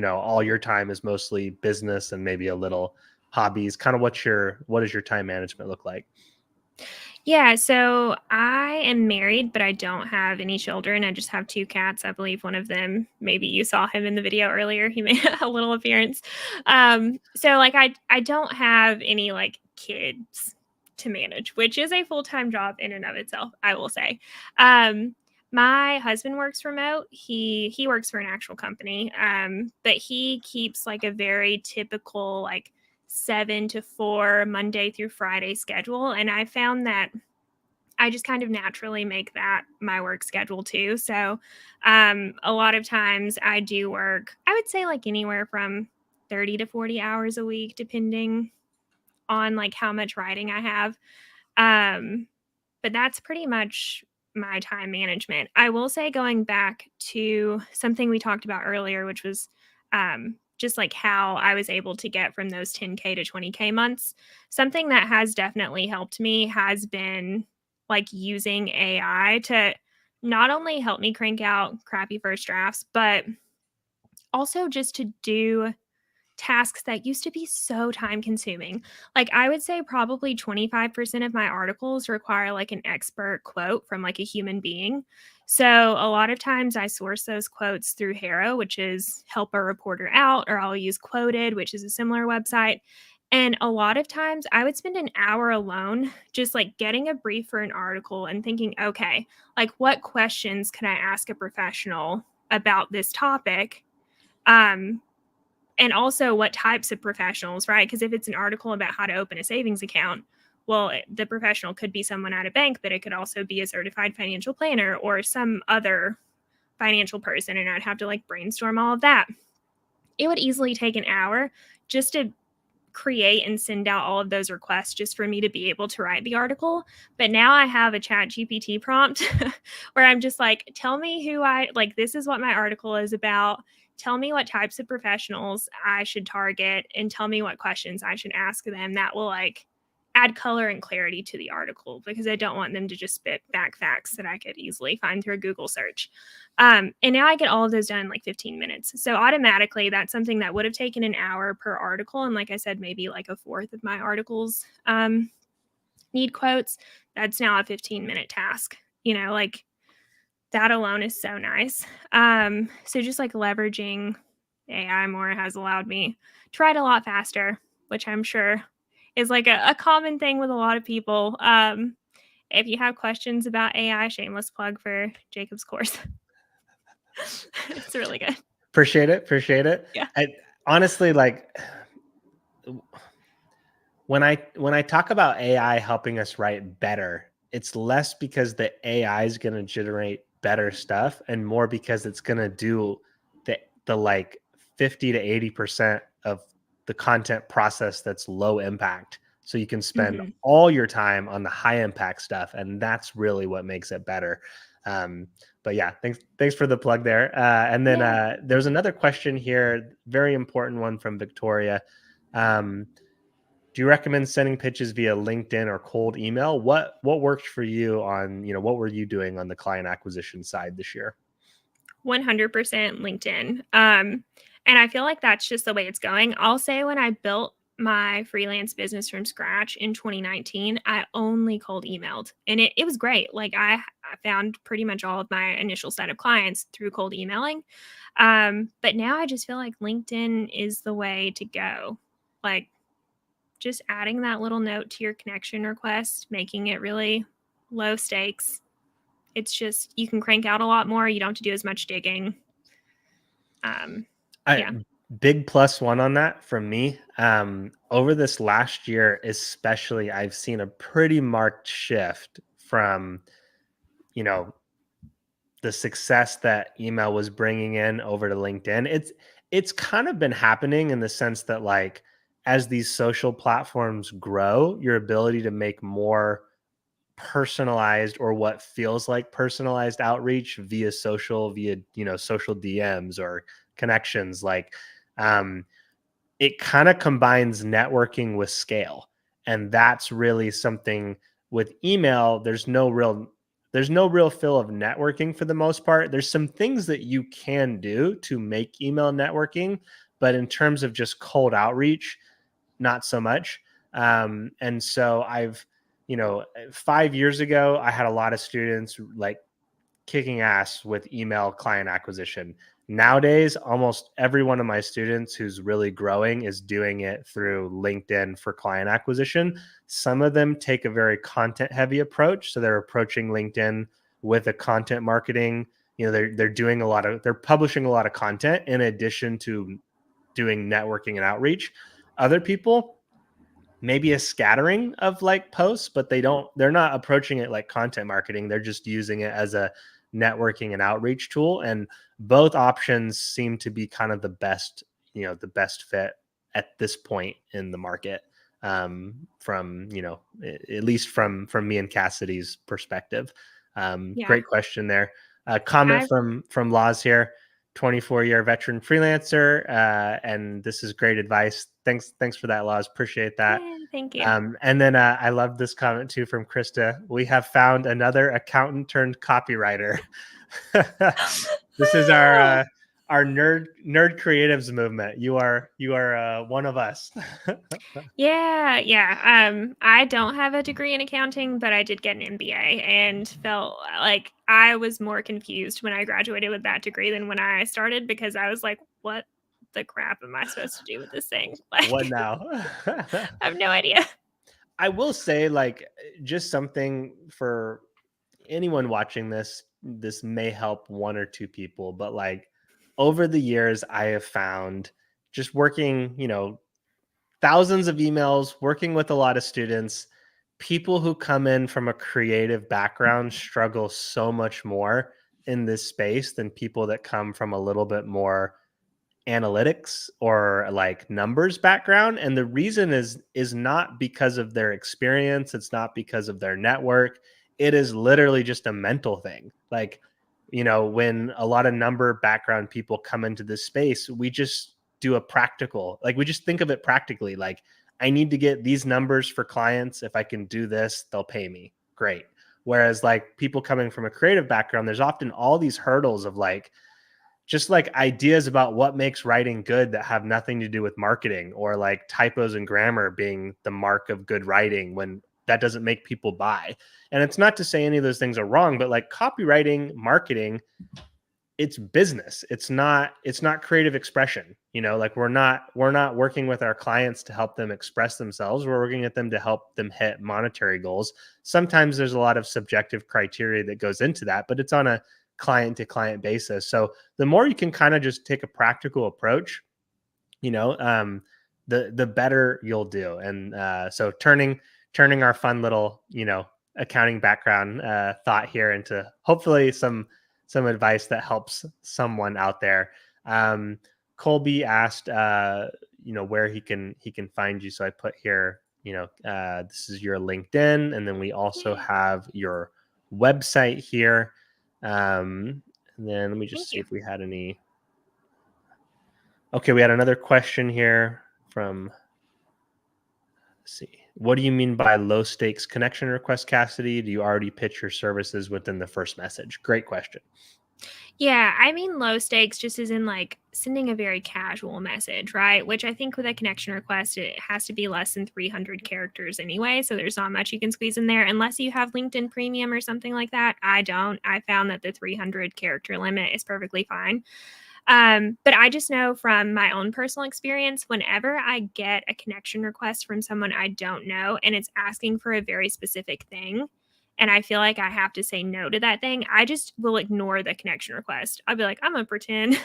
all your time is mostly business and maybe a little hobbies? Kind of what does your time management look like? Yeah, so I am married, but I don't have any children. I just have 2 cats. I believe one of them, maybe you saw him in the video earlier. He made a little appearance. So like I don't have any like kids to manage, which is a full-time job in and of itself, I will say. My husband works remote. He works for an actual company. But he keeps like a very typical like 7 to 4 Monday through Friday schedule. And I found that I just kind of naturally make that my work schedule too. So a lot of times I do work, I would say like anywhere from 30 to 40 hours a week, depending on like how much writing I have. But that's pretty much my time management. I will say, going back to something we talked about earlier, which was just like how I was able to get from those 10K to 20K months. Something that has definitely helped me has been like using AI to not only help me crank out crappy first drafts, but also just to do tasks that used to be so time consuming. Like I would say probably 25% of my articles require like an expert quote from like a human being. So a lot of times I source those quotes through Haro, which is help a reporter out, or I'll use Quoted, which is a similar website. And a lot of times I would spend an hour alone just like getting a brief for an article and thinking, okay, like what questions can I ask a professional about this topic? and also what types of professionals, right? Because if it's an article about how to open a savings account, well, the professional could be someone at a bank, but it could also be a certified financial planner or some other financial person, and I'd have to like brainstorm all of that. It would easily take an hour just to create and send out all of those requests just for me to be able to write the article. But now I have a chat GPT prompt where I'm just like, tell me who I like, this is what my article is about. Tell me what types of professionals I should target and tell me what questions I should ask them that will like add color and clarity to the article, because I don't want them to just spit back facts that I could easily find through a Google search. And now I get all of those done in like 15 minutes. So automatically, that's something that would have taken an hour per article. And like I said, maybe like a fourth of my articles need quotes. That's now a 15-minute task. Like that alone is so nice. So just like leveraging AI more has allowed me to write a lot faster, which I'm sure is like a common thing with a lot of people. If you have questions about AI, shameless plug for Jacob's course. It's really good. Appreciate it. Yeah. Honestly, like when I talk about AI helping us write better, it's less because the AI is going to generate better stuff and more because it's going to do the like 50 to 80% of the content process that's low impact. So you can spend all your time on the high impact stuff, and that's really what makes it better. But yeah, thanks for the plug there. And then there's another question here, very important one from Victoria. Do you recommend sending pitches via LinkedIn or cold email? What worked for you on, what were you doing on the client acquisition side this year? 100% LinkedIn. And I feel like that's just the way it's going. I'll say when I built my freelance business from scratch in 2019, I only cold emailed, and it was great. Like I found pretty much all of my initial set of clients through cold emailing. But now I just feel like LinkedIn is the way to go. Like just adding that little note to your connection request, making it really low stakes. It's just, you can crank out a lot more. You don't have to do as much digging. Yeah. Big plus one on that from me. Over this last year, especially, I've seen a pretty marked shift from, the success that email was bringing in over to LinkedIn. It's kind of been happening in the sense that like as these social platforms grow, your ability to make more personalized or what feels like personalized outreach via social DMs or connections, like it kind of combines networking with scale. And that's really something with email. There's no real feel of networking for the most part. There's some things that you can do to make email networking, but in terms of just cold outreach, not so much. And so 5 years ago, I had a lot of students like kicking ass with email client acquisition. Nowadays, almost every one of my students who's really growing is doing it through LinkedIn for client acquisition. Some of them take a very content heavy approach. So they're approaching LinkedIn with a content marketing. They're publishing a lot of content in addition to doing networking and outreach. Other people, maybe a scattering of like posts, but they're not approaching it like content marketing. They're just using it as a networking and outreach tool. And both options seem to be kind of the best fit at this point in the market. From, at least from me and Cassidy's perspective. Great question there. Comment from Laws here. 24-year veteran freelancer, and this is great advice. Thanks for that, Laws. Appreciate that. Yeah, thank you. And then I love this comment too from Krista. We have found another accountant turned copywriter. This is our nerd creatives movement. You are one of us. Yeah. I don't have a degree in accounting, but I did get an MBA and felt like I was more confused when I graduated with that degree than when I started, because I was like, what the crap am I supposed to do with this thing? Like, what now? I have no idea. I will say, like, just something for anyone watching this may help one or two people, but like over the years, I have found just working, thousands of emails, working with a lot of students. People who come in from a creative background struggle so much more in this space than people that come from a little bit more analytics or like numbers background. And the reason is not because of their experience, it's not because of their network. It is literally just a mental thing. Like, when a lot of number background people come into this space, we just do a practical, like we just think of it practically. Like, I need to get these numbers for clients. If I can do this, they'll pay me. Great. Whereas like people coming from a creative background, there's often all these hurdles of like, just like ideas about what makes writing good that have nothing to do with marketing, or like typos and grammar being the mark of good writing when that doesn't make people buy. And it's not to say any of those things are wrong, but like copywriting, marketing, it's business. It's not creative expression. Like we're not working with our clients to help them express themselves. We're working with them to help them hit monetary goals. Sometimes there's a lot of subjective criteria that goes into that, but it's on a client to client basis. So the more you can kind of just take a practical approach, the better you'll do. And so turning our fun little, accounting background thought here into hopefully some advice that helps someone out there. Colby asked, where he can find you. So I put here, this is your LinkedIn, and then we also have your website here. And then let me just see if we had any. Okay, we had another question here from, let's see. What do you mean by low stakes connection request, Cassidy? Do you already pitch your services within the first message? Great question. Yeah, I mean low stakes just as in like sending a very casual message, right? Which I think with a connection request, it has to be less than 300 characters anyway. So there's not much you can squeeze in there unless you have LinkedIn Premium or something like that. I don't. I found that the 300 character limit is perfectly fine. But I just know from my own personal experience, whenever I get a connection request from someone I don't know and it's asking for a very specific thing, and I feel like I have to say no to that thing, I just will ignore the connection request. I'll be like, I'm going to pretend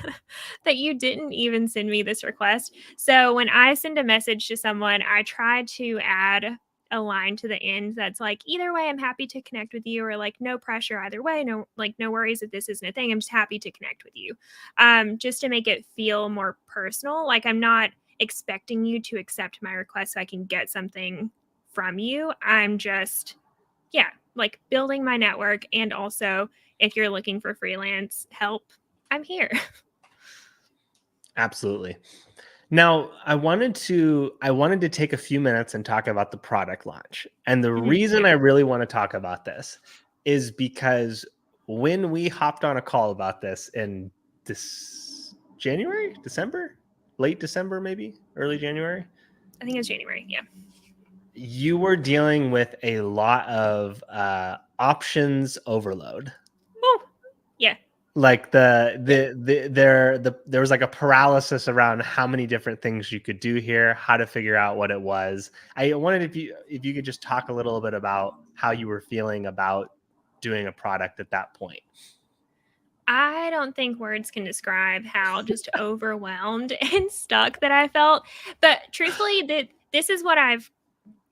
that you didn't even send me this request. So when I send a message to someone, I try to add a line to the end that's like, either way, I'm happy to connect with you, or like, no pressure either way. No, like, no worries if this isn't a thing. I'm just happy to connect with you. Just to make it feel more personal. Like I'm not expecting you to accept my request so I can get something from you. I'm just, like building my network. And also, if you're looking for freelance help, I'm here. Absolutely. Now, I wanted to take a few minutes and talk about the product launch. And the reason I really want to talk about this is because when we hopped on a call about this in this late December, maybe early January. I think it was January. Yeah. You were dealing with a lot of options overload. Oh, yeah. Like there was like a paralysis around how many different things you could do here, how to figure out what it was. I wanted if you could just talk a little bit about how you were feeling about doing a product at that point. I don't think words can describe how just overwhelmed and stuck that I felt. But truthfully, this is what I've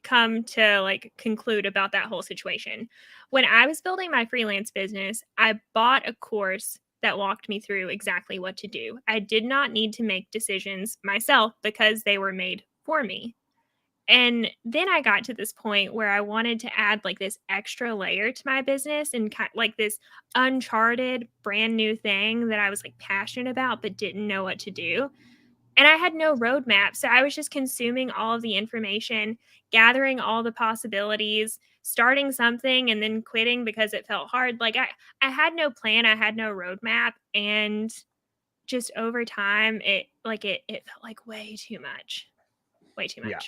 come to like conclude about that whole situation. When I was building my freelance business, I bought a course that walked me through exactly what to do. I did not need to make decisions myself because they were made for me. And then I got to this point where I wanted to add like this extra layer to my business and like this uncharted brand new thing that I was like passionate about but didn't know what to do. And I had no roadmap. So I was just consuming all of the information, gathering all the possibilities, starting something and then quitting because it felt hard. Like I had no plan, I had no roadmap. And just over time, it felt like way too much. Way too much. Yeah.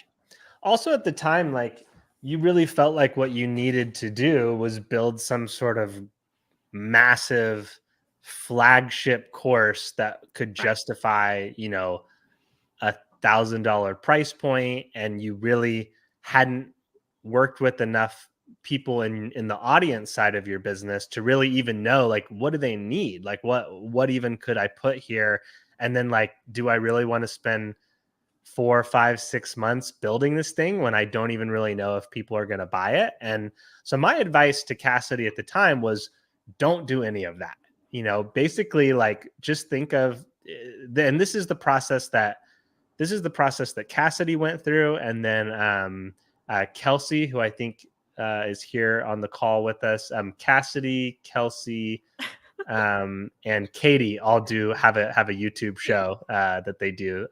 Also at the time, like you really felt like what you needed to do was build some sort of massive flagship course that could justify, $1,000 price point, and you really hadn't worked with enough people in the audience side of your business to really even know like what do they need, like what even could I put here. And then like, do I really want to spend 4, 5, 6 months building this thing when I don't even really know if people are going to buy it? And so my advice to Cassidy at the time was, don't do any of that. Basically, like, just think of, and this is the process that Cassidy went through. And then Kelsey, who I think is here on the call with us, Cassidy, Kelsey, and Katie all have a YouTube show that they do.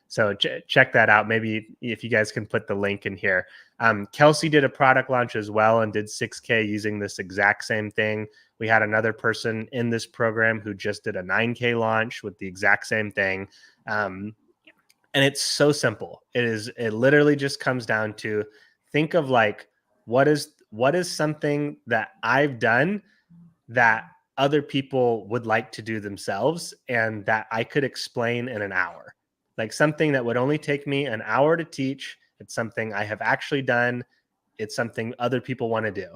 So check that out. Maybe if you guys can put the link in here. Kelsey did a product launch as well and did 6K using this exact same thing. We had another person in this program who just did a 9K launch with the exact same thing. And it's so simple. It literally just comes down to, think of like, what is something that I've done that other people would like to do themselves and that I could explain in an hour. Like something that would only take me an hour to teach. It's something I have actually done. It's something other people want to do.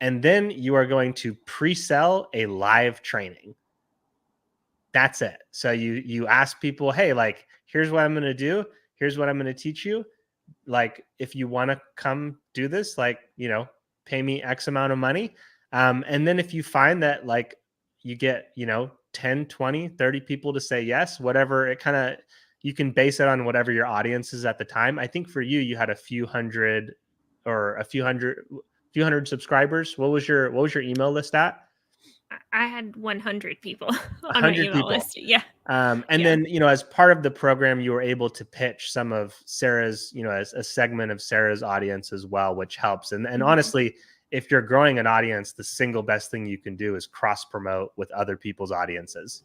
And then you are going to pre-sell a live training. That's it. So you ask people, hey, like, here's what I'm going to do. Here's what I'm going to teach you. Like, if you want to come do this, like, pay me X amount of money. And then if you find that like you get, 10, 20, 30 people to say yes, whatever, you can base it on whatever your audience is at the time. I think for you had a few hundred subscribers. What was your email list at? I had 100 people on my email list. Yeah. Then, as part of the program, you were able to pitch some of Sarah's, as a segment of Sarah's audience as well, which helps. And honestly, if you're growing an audience, the single best thing you can do is cross promote with other people's audiences,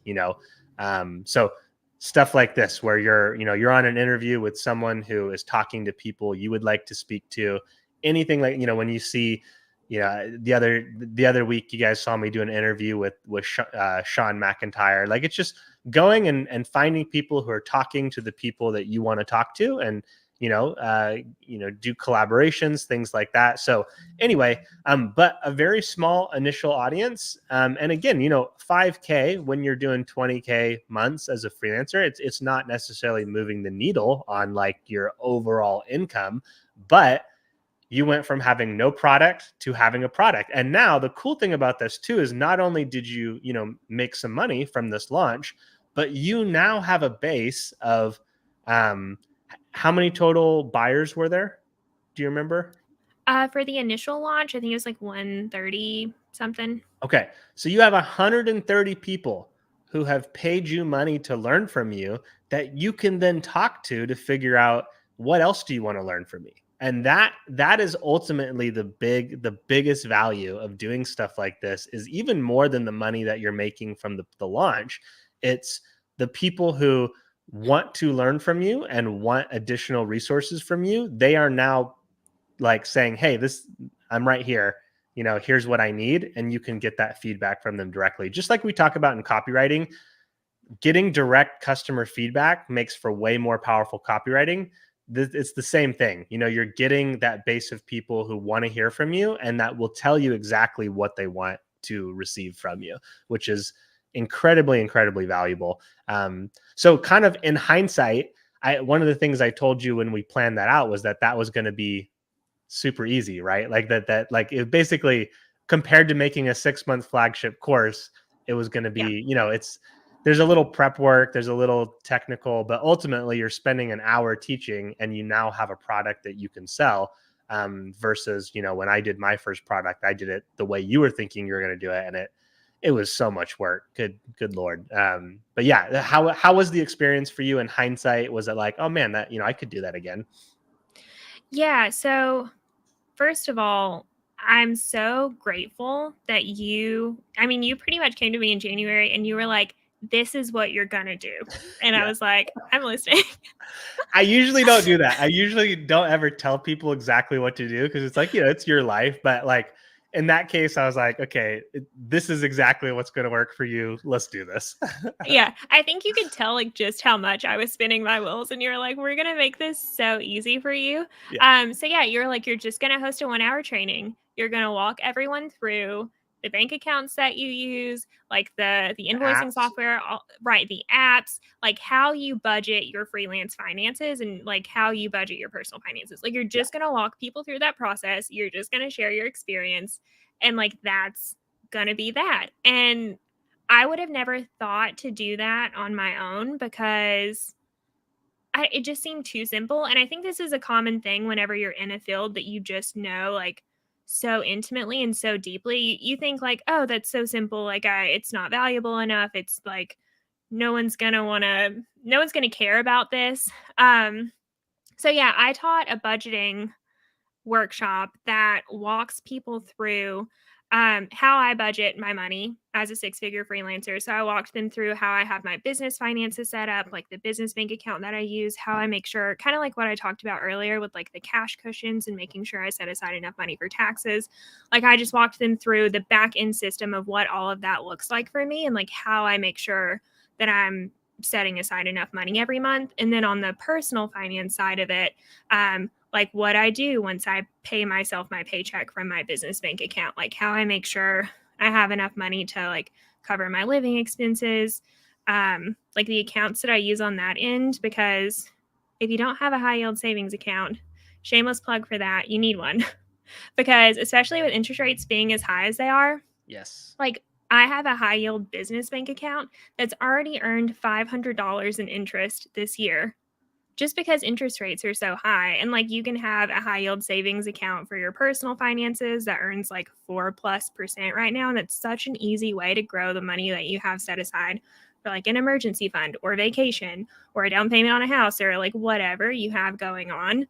so stuff like this, where you're on an interview with someone who is talking to people you would like to speak to, anything like, when you see, the other week you guys saw me do an interview with Sean McIntyre. Like, it's just going and finding people who are talking to the people that you want to talk to, and do collaborations, things like that. So anyway, but a very small initial audience. And again, 5K when you're doing 20K months as a freelancer, it's not necessarily moving the needle on like your overall income, but you went from having no product to having a product. And now the cool thing about this too is not only did you, make some money from this launch, but you now have a base of, how many total buyers were there? Do you remember? For the initial launch, I think it was like 130 something. Okay. So you have 130 people who have paid you money to learn from you that you can then talk to figure out, what else do you want to learn from me? And that is ultimately the biggest value of doing stuff like this, is even more than the money that you're making from the launch. It's the people who want to learn from you and want additional resources from you. They are now like saying, hey, I'm right here. Here's what I need. And you can get that feedback from them directly. Just like we talk about in copywriting, getting direct customer feedback makes for way more powerful copywriting. It's the same thing. You're getting that base of people who want to hear from you and that will tell you exactly what they want to receive from you, which is incredibly, incredibly valuable. So kind of in hindsight, one of the things I told you when we planned that out was that was going to be super easy, right? Like that like it basically, compared to making a 6-month flagship course, it was going to be, there's a little prep work, there's a little technical, but ultimately you're spending an hour teaching and you now have a product that you can sell. Versus, when I did my first product, I did it the way you were thinking you were going to do it. And it was so much work. Good Lord. But yeah, how was the experience for you in hindsight? Was it like, oh man, that, I could do that again? Yeah. So first of all, I'm so grateful that you pretty much came to me in January and you were like, this is what you're going to do. And I was like, I'm listening. I usually don't do that. I usually don't ever tell people exactly what to do, because it's like, it's your life. But like, in that case, I was like, okay, this is exactly what's going to work for you. Let's do this. Yeah. I think you could tell like just how much I was spinning my wheels and you're like, we're going to make this so easy for you. Yeah. So yeah, you're like, you're just going to host a 1-hour training. You're going to walk everyone through the bank accounts that you use, like the invoicing apps. software, right, the apps, like how you budget your freelance finances and like how you budget your personal finances. Like you're just going to walk people through that process. You're just going to share your experience, and like that's going to be that. And I would have never thought to do that on my own because it just seemed too simple. And I think this is a common thing whenever you're in a field that you just know like so intimately and so deeply. You think like, oh, that's so simple. Like it's not valuable enough. It's like no one's gonna care about this. So yeah, I taught a budgeting workshop that walks people through how I budget my money as a six-figure freelancer. So I walked them through how I have my business finances set up, like the business bank account that I use, how I make sure, kind of like what I talked about earlier with like the cash cushions and making sure I set aside enough money for taxes. Like I just walked them through the back end system of what all of that looks like for me and like how I make sure that I'm setting aside enough money every month. And then on the personal finance side of it, like what I do once I pay myself my paycheck from my business bank account, like how I make sure I have enough money to like cover my living expenses, like the accounts that I use on that end, because if you don't have a high yield savings account, shameless plug for that, you need one because especially with interest rates being as high as they are, Yes. like I have a high yield business bank account that's already earned $500 in interest this year just because interest rates are so high. And like you can have a high yield savings account for your personal finances that earns like 4+% right now. And that's such an easy way to grow the money that you have set aside for like an emergency fund or vacation or a down payment on a house or like whatever you have going on.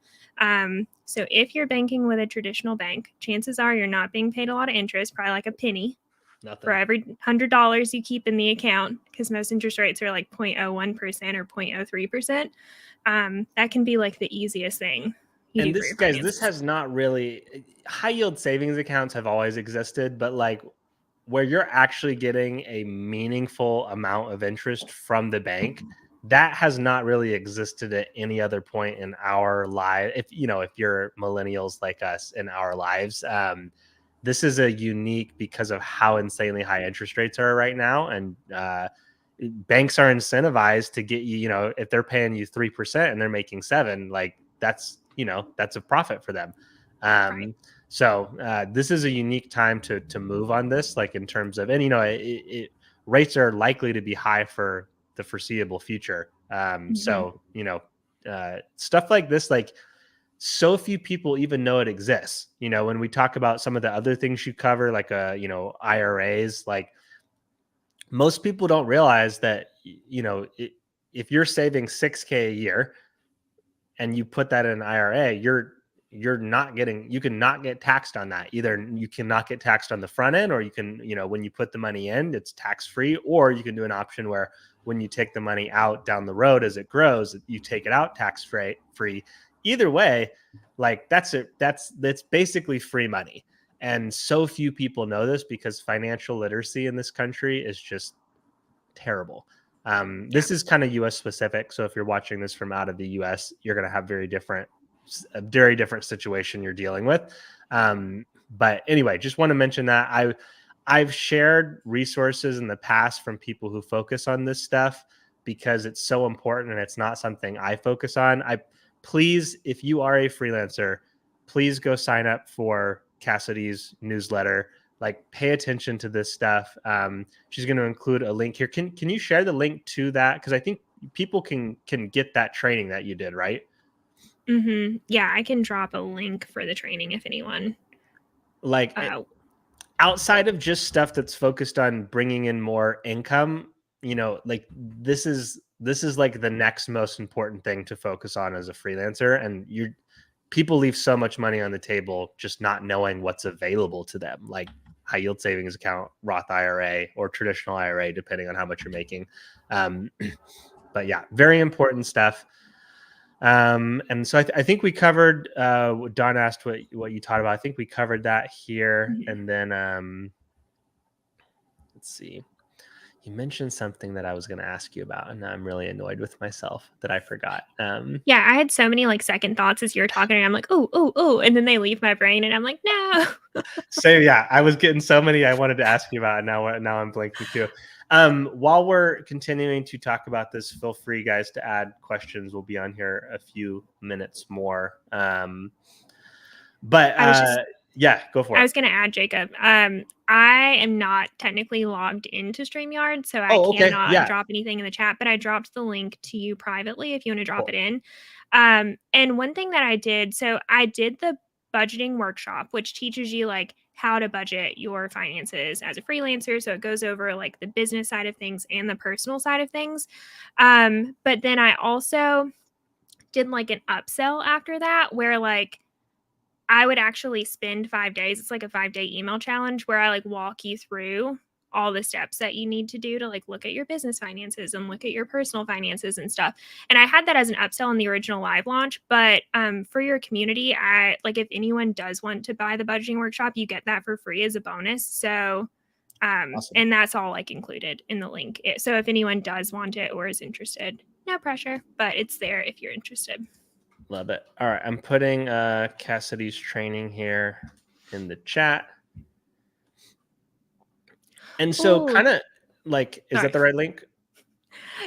So if you're banking with a traditional bank, chances are you're not being paid a lot of interest, probably like a penny. Nothing. For every $100 you keep in the account, because most interest rates are like 0.01% or 0.03%. That can be like the easiest thing you And do for this, your guys, finances. this has not really, high yield savings accounts have always existed, but like where you're actually getting a meaningful amount of interest from the bank, that has not really existed at any other point in our life. If you're millennials like us in our lives, this is a unique because of how insanely high interest rates are right now. And banks are incentivized to get you, if they're paying you 3% and they're making 7%, like that's a profit for them. Right. So this is a unique time to move on this, like in terms of, and rates are likely to be high for the foreseeable future. Mhm. So stuff like this, like so few people even know it exists. When we talk about some of the other things you cover, like IRAs, like most people don't realize that if you're saving 6K a year and you put that in an IRA, you cannot get taxed on that. Either you cannot get taxed on the front end, or you can, when you put the money in, it's tax free, or you can do an option where when you take the money out down the road as it grows, you take it out tax free. Either way, like that's basically free money. And so few people know this because financial literacy in this country is just terrible. Yeah. This is kind of US specific. So if you're watching this from out of the US, you're going to have a very different situation you're dealing with. But anyway, just want to mention that I've shared resources in the past from people who focus on this stuff because it's so important and it's not something I focus on. Please, if you are a freelancer, please go sign up for Cassidy's newsletter. Like pay attention to this stuff. She's going to include a link here. Can you share the link to that? Because I think people can get that training that you did, right? Yeah, I can drop a link for the training if anyone. Like outside of just stuff that's focused on bringing in more income, like this is like the next most important thing to focus on as a freelancer. And people leave so much money on the table just not knowing what's available to them, like high yield savings account, Roth IRA, or traditional IRA, depending on how much you're making. But yeah, very important stuff. And so I think we covered, Don asked what you taught about. I think we covered that here. Mhm. And then let's see. You mentioned something that I was going to ask you about, and I'm really annoyed with myself that I forgot. Yeah, I had so many like second thoughts as you were talking, and I'm like, oh, and then they leave my brain, and I'm like, no. So yeah, I was getting so many I wanted to ask you about, and now I'm blanking too. While we're continuing to talk about this, feel free, guys, to add questions. We'll be on here a few minutes more. But yeah, go for it. I was going to add, Jacob. I am not technically logged into StreamYard, so I cannot drop anything in the chat. But I dropped the link to you privately if you want to drop it in. And one thing that I did, so I did the budgeting workshop, which teaches you like how to budget your finances as a freelancer. So it goes over like the business side of things and the personal side of things. But then I also did like an upsell after that, where like I would actually spend 5 days. It's like a 5-day email challenge where I like walk you through all the steps that you need to do to like look at your business finances and look at your personal finances and stuff. And I had that as an upsell in the original live launch, but for your community, I like if anyone does want to buy the budgeting workshop, you get that for free as a bonus. So awesome. And that's all like included in the link. So if anyone does want it or is interested, no pressure, but it's there if you're interested. Love it. All right. I'm putting Cassidy's training here in the chat. And so kind of like, is that the right link?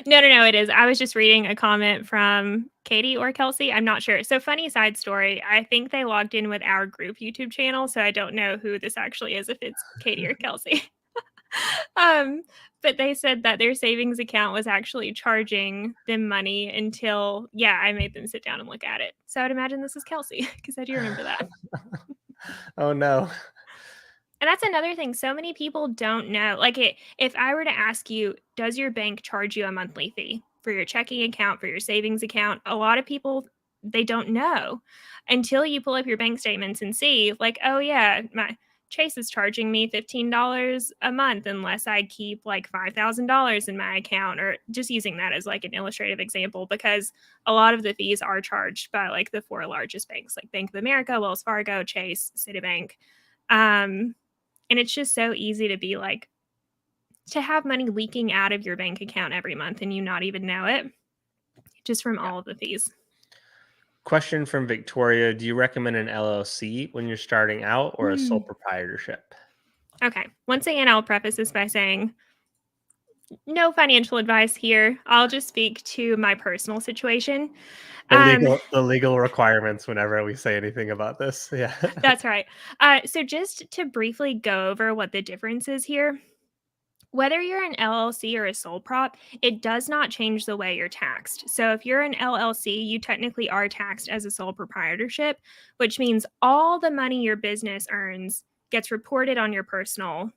No, it is. I was just reading a comment from Katie or Kelsey. I'm not sure. So funny side story. I think they logged in with our group YouTube channel. So I don't know who this actually is, if it's Katie or Kelsey. But they said that their savings account was actually charging them money until, I made them sit down and look at it. So I'd imagine this is Kelsey because I do remember that. Oh, no. And that's another thing. So many people don't know. Like if I were to ask you, does your bank charge you a monthly fee for your checking account, for your savings account? A lot of people, they don't know until you pull up your bank statements and see like, oh yeah, my Chase is charging me $15 a month unless I keep like $5,000 in my account, or just using that as like an illustrative example, because a lot of the fees are charged by like the 4 largest banks, like Bank of America, Wells Fargo, Chase, Citibank. And it's just so easy to be like, to have money leaking out of your bank account every month and you not even know it, just from all of the fees. Question from Victoria. Do you recommend an LLC when you're starting out or a sole proprietorship? Okay. Once again, I'll preface this by saying no financial advice here. I'll just speak to my personal situation. The legal requirements whenever we say anything about this. Yeah. That's right. So just to briefly go over what the difference is here. Whether you're an LLC or a sole prop, it does not change the way you're taxed. So if you're an LLC, you technically are taxed as a sole proprietorship, which means all the money your business earns gets reported on your personal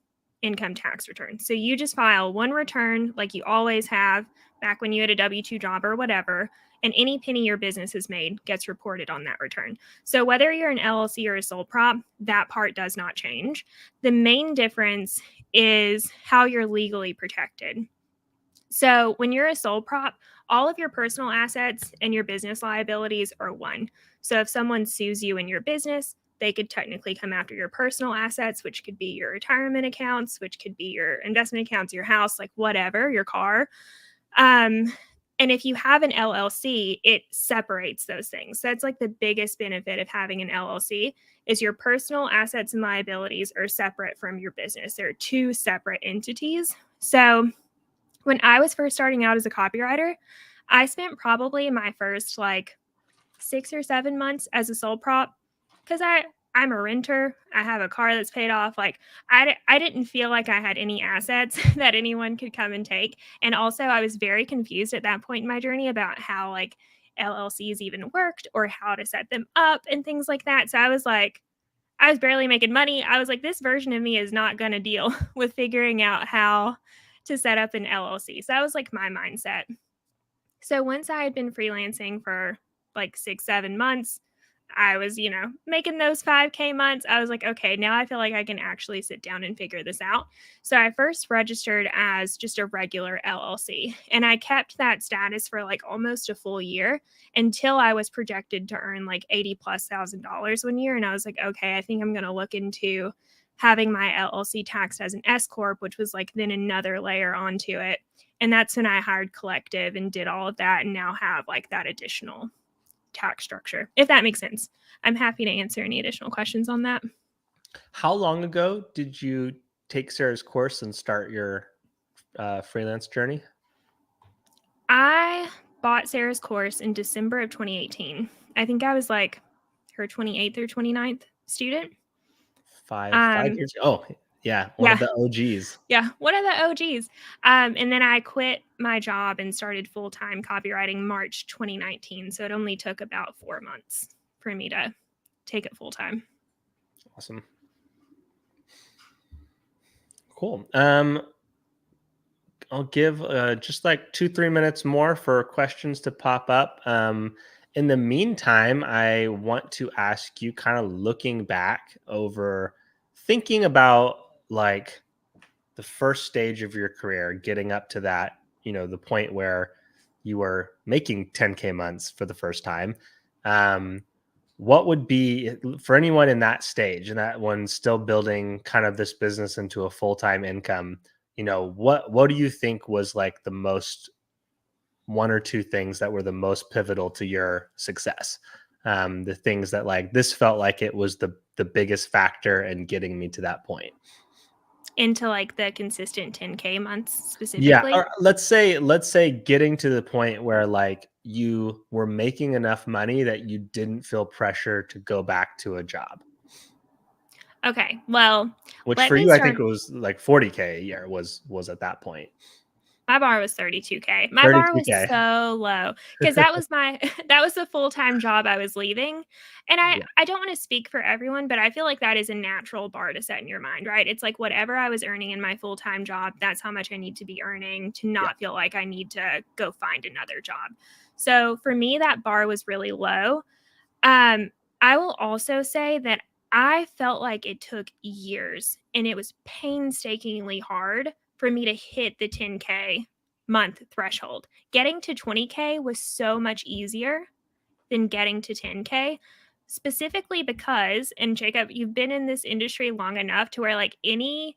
income tax return. So you just file one return like you always have back when you had a W-2 job or whatever, and any penny your business has made gets reported on that return. So whether you're an LLC or a sole prop, that part does not change. The main difference is how you're legally protected. So when you're a sole prop, all of your personal assets and your business liabilities are one. So if someone sues you in your business, they could technically come after your personal assets, which could be your retirement accounts, which could be your investment accounts, your house, like whatever, your car. And if you have an LLC, it separates those things. That's like the biggest benefit of having an LLC is your personal assets and liabilities are separate from your business. They're 2 separate entities. So when I was first starting out as a copywriter, I spent probably my first like 6 or 7 months as a sole prop because I'm a renter. I have a car that's paid off. Like I didn't feel like I had any assets that anyone could come and take. And also I was very confused at that point in my journey about how like LLCs even worked or how to set them up and things like that. So I was barely making money. I was like, this version of me is not going to deal with figuring out how to set up an LLC. So that was like my mindset. So once I had been freelancing for like 6-7 months, I was, making those 5K months. I was like, okay, now I feel like I can actually sit down and figure this out. So I first registered as just a regular LLC, and I kept that status for like almost a full year until I was projected to earn like $80,000+ one year. And I was like, okay, I think I'm going to look into having my LLC taxed as an S Corp, which was like then another layer onto it. And that's when I hired Collective and did all of that and now have like that additional tax structure, if that makes sense. I'm happy to answer any additional questions on that. How long ago did you take Sarah's course and start your freelance journey? I bought Sarah's course in December of 2018. I think I was like her 28th or 29th student. 5 years. Oh, yeah, one Yeah, of the OGs. yeah, one of the OGs. And then I quit my job and started full-time copywriting March 2019. So it only took about 4 months for me to take it full-time. Awesome. Cool. I'll give just like 2-3 minutes more for questions to pop up. In the meantime, I want to ask you, kind of looking back over, thinking about like the first stage of your career, getting up to that, the point where you were making 10K months for the first time. What would be, for anyone in that stage and that one still building kind of this business into a full-time income, what do you think was like the most, 1 or 2 things that were the most pivotal to your success? The things that like, this felt like it was the biggest factor in getting me to that point. Into like the consistent 10K months Yeah, specifically. or let's say getting to the point where like you were making enough money that you didn't feel pressure to go back to a job. Okay, well, Which let for me you, I think start. it was like 40K a year was at that point. My bar was 32K. My bar was 32K. so low because that was my that was the full-time job I was leaving. And Yeah. I don't want to speak for everyone, but I feel like that is a natural bar to set in your mind, right? It's like whatever I was earning in my full-time job, that's how much I need to be earning to Yeah. not feel like I need to go find another job. So for me, that bar was really low. Um, I will also say that I felt like it took years and it was painstakingly hard for me to hit the 10K month threshold. Getting to 20K was so much easier than getting to 10K, specifically because, and Jacob, you've been in this industry long enough to where like any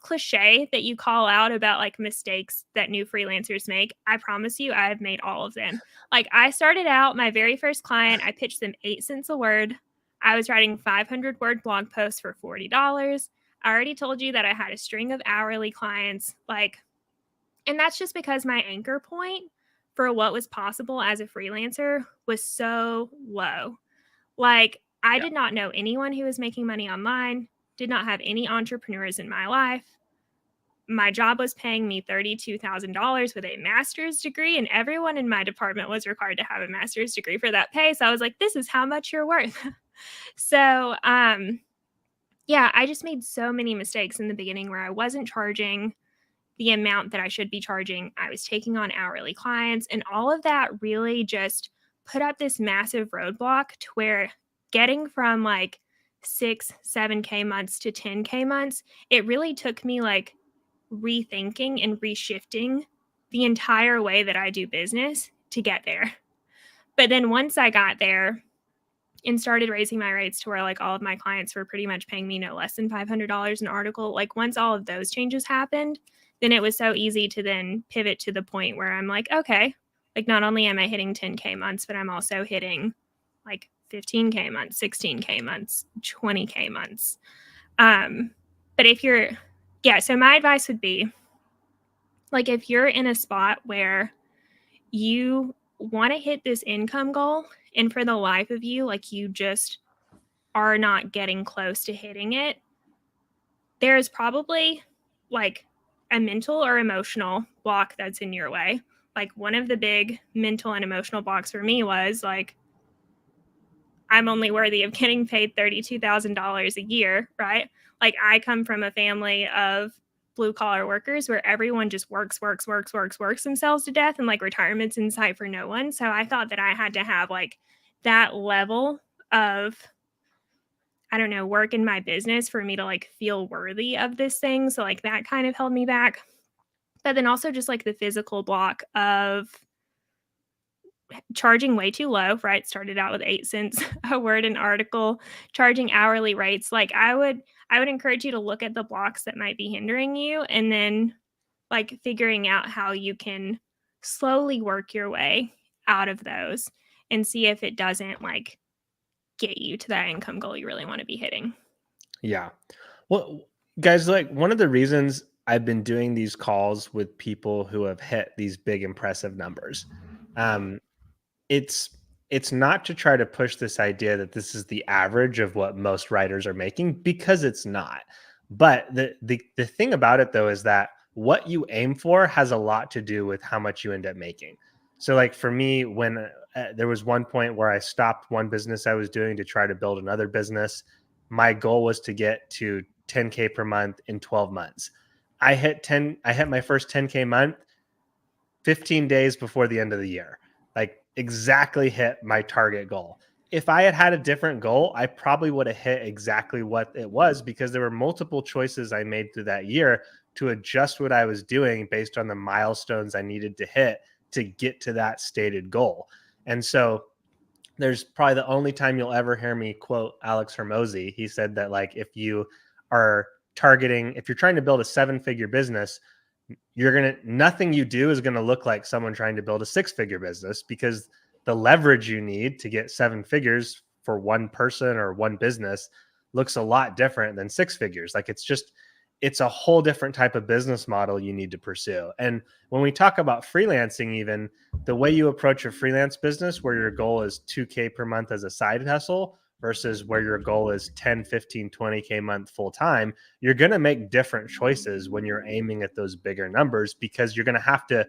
cliche that you call out about like mistakes that new freelancers make, I promise you I have made all of them. Like I started out, my very first client, I pitched them 8 cents a word. I was writing 500 word blog posts for $40. I already told you that I had a string of hourly clients. And that's just because my anchor point for what was possible as a freelancer was so low. Like, I Yeah. did not know anyone who was making money online, did not have any entrepreneurs in my life. My job was paying me $32,000 with a master's degree, and everyone in my department was required to have a master's degree for that pay. So I was like, this is how much you're worth. So, yeah, I just made so many mistakes in the beginning where I wasn't charging the amount that I should be charging. I was taking on hourly clients, and all of that really just put up this massive roadblock to where getting from like 6, 7K months to 10K months, it really took me like rethinking and reshifting the entire way that I do business to get there. But then once I got there and started raising my rates to where like all of my clients were pretty much paying me no less than $500 an article, like once all of those changes happened, then it was so easy to then pivot to the point where I'm like, okay, like not only am I hitting 10K months, but I'm also hitting like 15K months, 16K months, 20K months. But if you're, yeah, so my advice would be like if you're in a spot where you want to hit this income goal and for the life of you, like you just are not getting close to hitting it, there's probably like a mental or emotional block that's in your way. Like one of the big mental and emotional blocks for me was like, I'm only worthy of getting paid $32,000 a year, right? Like I come from a family of blue collar workers where everyone just works themselves to death and like retirement's in sight for no one. So I thought that I had to have like that level of, I don't know, work in my business for me to like feel worthy of this thing. So like that kind of held me back. But then also just like the physical block of charging way too low, right? Started out with 8 cents a word an article, charging hourly rates. Like I I would encourage you to look at the blocks that might be hindering you, and then like figuring out how you can slowly work your way out of those and see if it doesn't like get you to that income goal you really want to be hitting. Yeah. Well, guys, like one of the reasons I've been doing these calls with people who have hit these big impressive numbers, um, it's it's not to try to push this idea that this is the average of what most writers are making, because it's not. But the thing about it though is that what you aim for has a lot to do with how much you end up making. So like for me, when there was one point where I stopped one business I was doing to try to build another business, my goal was to get to 10K per month in 12 months. I hit my first 10K month 15 days before the end of the year. Like exactly hit my target goal. If I had had a different goal, I probably would have hit exactly what it was, because there were multiple choices I made through that year to adjust what I was doing based on the milestones I needed to hit to get to that stated goal. And so there's probably the only time you'll ever hear me quote Alex Hermosi. He said that like if you're trying to build a 7-figure business, nothing you do is going to look like someone trying to build a 6-figure business, because the leverage you need to get 7 figures for one person or one business looks a lot different than 6 figures. Like it's a whole different type of business model you need to pursue. And when we talk about freelancing, even the way you approach a freelance business where your goal is 2K per month as a side hustle versus where your goal is 10, 15, 20K month full time, you're going to make different choices when you're aiming at those bigger numbers, because you're going to have to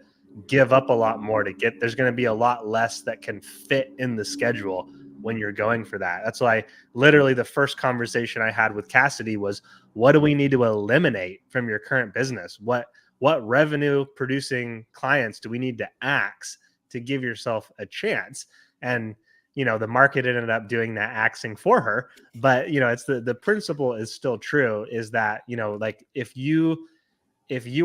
give up a lot more to get. There's going to be a lot less that can fit in the schedule when you're going for that. That's why literally the first conversation I had with Cassidy was, what do we need to eliminate from your current business? What revenue producing clients do we need to axe to give yourself a chance? And the market ended up doing that axing for her, but it's the principle is still true, is that like if you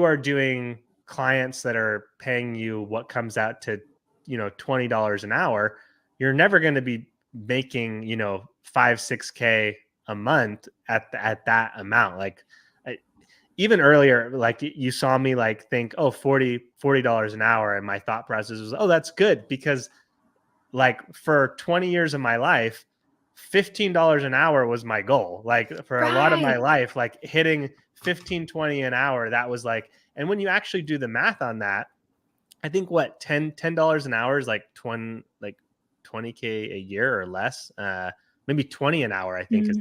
are doing clients that are paying you what comes out to $20 an hour, you're never going to be making 5-6K a month at that amount. Like even earlier, like you saw me like think, oh, $40 an hour, and my thought process was, oh, that's good, because like for 20 years of my life, $15 an hour was my goal. Like for a lot of my life, like hitting 15, 20 an hour, that was like, and when you actually do the math on that, I think what $10 an hour is like 20K a year or less. Maybe 20 an hour, I think is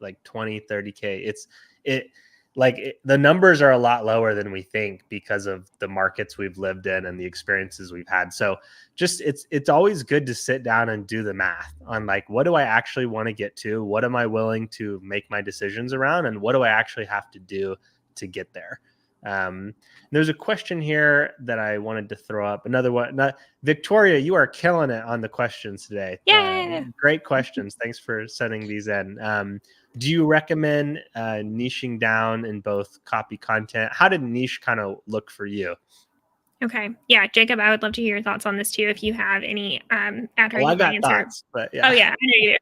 like 20, 30K. The numbers are a lot lower than we think because of the markets we've lived in and the experiences we've had. So just it's always good to sit down and do the math on like, what do I actually want to get to? What am I willing to make my decisions around? And what do I actually have to do to get there? There's a question here that I wanted to throw up. Another one. Victoria, you are killing it on the questions today. Yeah. Great questions. Thanks for sending these in. Do you recommend niching down in both copy content? How did niche kind of look for you? Okay. Yeah, Jacob, I would love to hear your thoughts on this too, if you have any after I you got answer. thoughts, but yeah. Oh yeah, I know you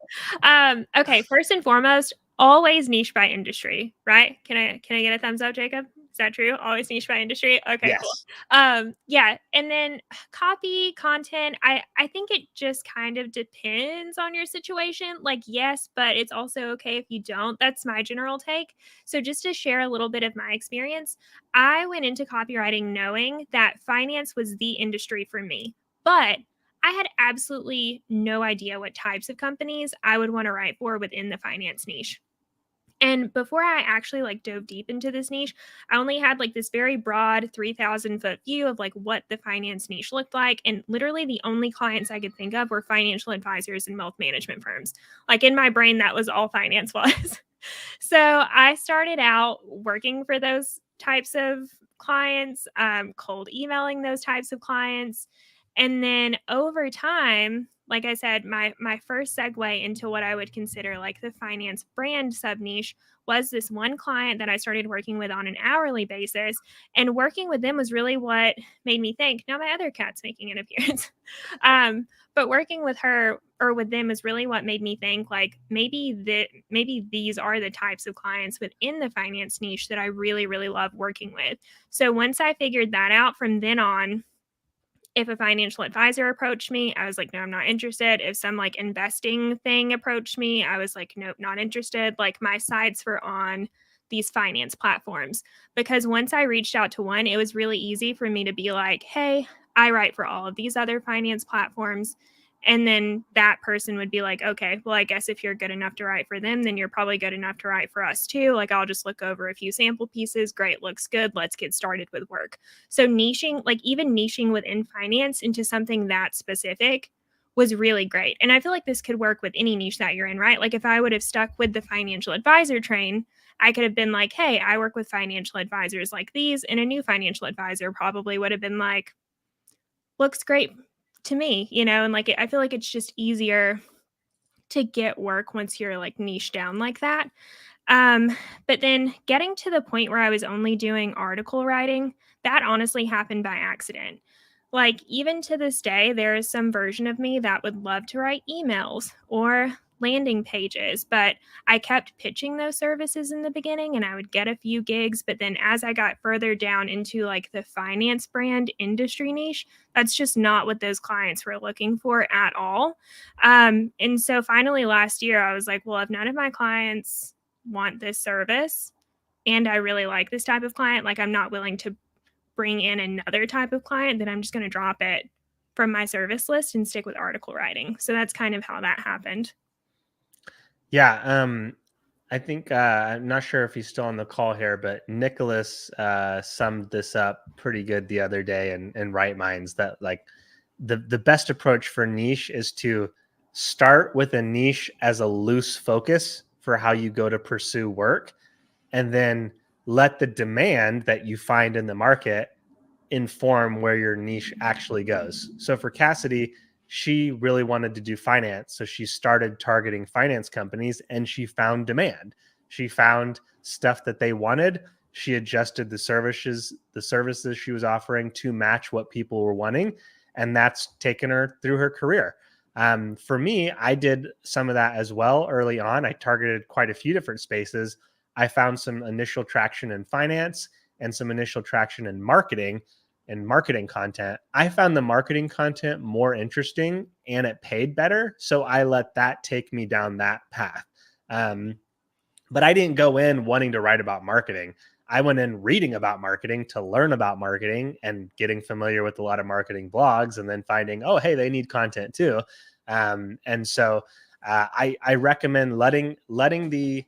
do. Okay, first and foremost, always niche by industry, right? Can I get a thumbs up, Jacob? Is that true? Always niche by industry? Okay, yes. Cool. Yeah. And then copy content, I think it just kind of depends on your situation. Like, yes, but it's also okay if you don't. That's my general take. So just to share a little bit of my experience, I went into copywriting knowing that finance was the industry for me. But I had absolutely no idea what types of companies I would want to write for within the finance niche. And before I actually like dove deep into this niche, I only had like this very broad 3,000-foot view of like what the finance niche looked like. And literally the only clients I could think of were financial advisors and wealth management firms. Like in my brain, that was all finance was. So I started out working for those types of clients, cold emailing those types of clients. And then over time, like I said, my first segue into what I would consider like the finance brand sub niche was this one client that I started working with on an hourly basis. And working with them was really what made me think, now my other cat's making an appearance. But working with her or with them is really what made me think like maybe these are the types of clients within the finance niche that I really, really love working with. So once I figured that out, from then on, if a financial advisor approached me, I was like, no, I'm not interested. If some like investing thing approached me, I was like, nope, not interested. Like my sights were on these finance platforms, because once I reached out to one, it was really easy for me to be like, hey, I write for all of these other finance platforms. And then that person would be like, okay, well, I guess if you're good enough to write for them, then you're probably good enough to write for us too. Like, I'll just look over a few sample pieces. Great, looks good. Let's get started with work. So niching, like even niching within finance into something that specific was really great. And I feel like this could work with any niche that you're in, right? Like if I would have stuck with the financial advisor train, I could have been like, hey, I work with financial advisors like these. And a new financial advisor probably would have been like, looks great to me, and like I feel like it's just easier to get work once you're like niche down like that. But then getting to the point where I was only doing article writing, that honestly happened by accident. Like, even to this day, there is some version of me that would love to write emails or landing pages, but I kept pitching those services in the beginning and I would get a few gigs. But then as I got further down into like the finance brand industry niche, that's just not what those clients were looking for at all. And so finally last year, I was like, well, if none of my clients want this service and I really like this type of client, like I'm not willing to bring in another type of client, then I'm just going to drop it from my service list and stick with article writing. So that's kind of how that happened. Yeah. I think I'm not sure if he's still on the call here, but Nicholas summed this up pretty good the other day in Right Minds, that like the best approach for niche is to start with a niche as a loose focus for how you go to pursue work, and then let the demand that you find in the market inform where your niche actually goes. So for Cassidy, she really wanted to do finance. So she started targeting finance companies and she found demand. She found stuff that they wanted. She adjusted the services she was offering to match what people were wanting. And that's taken her through her career. For me, I did some of that as well early on. I targeted quite a few different spaces. I found some initial traction in finance and some initial traction in marketing and marketing content. I found the marketing content more interesting and it paid better. So I let that take me down that path. But I didn't go in wanting to write about marketing. I went in reading about marketing to learn about marketing and getting familiar with a lot of marketing blogs, and then finding, oh, hey, they need content too. And so I recommend letting the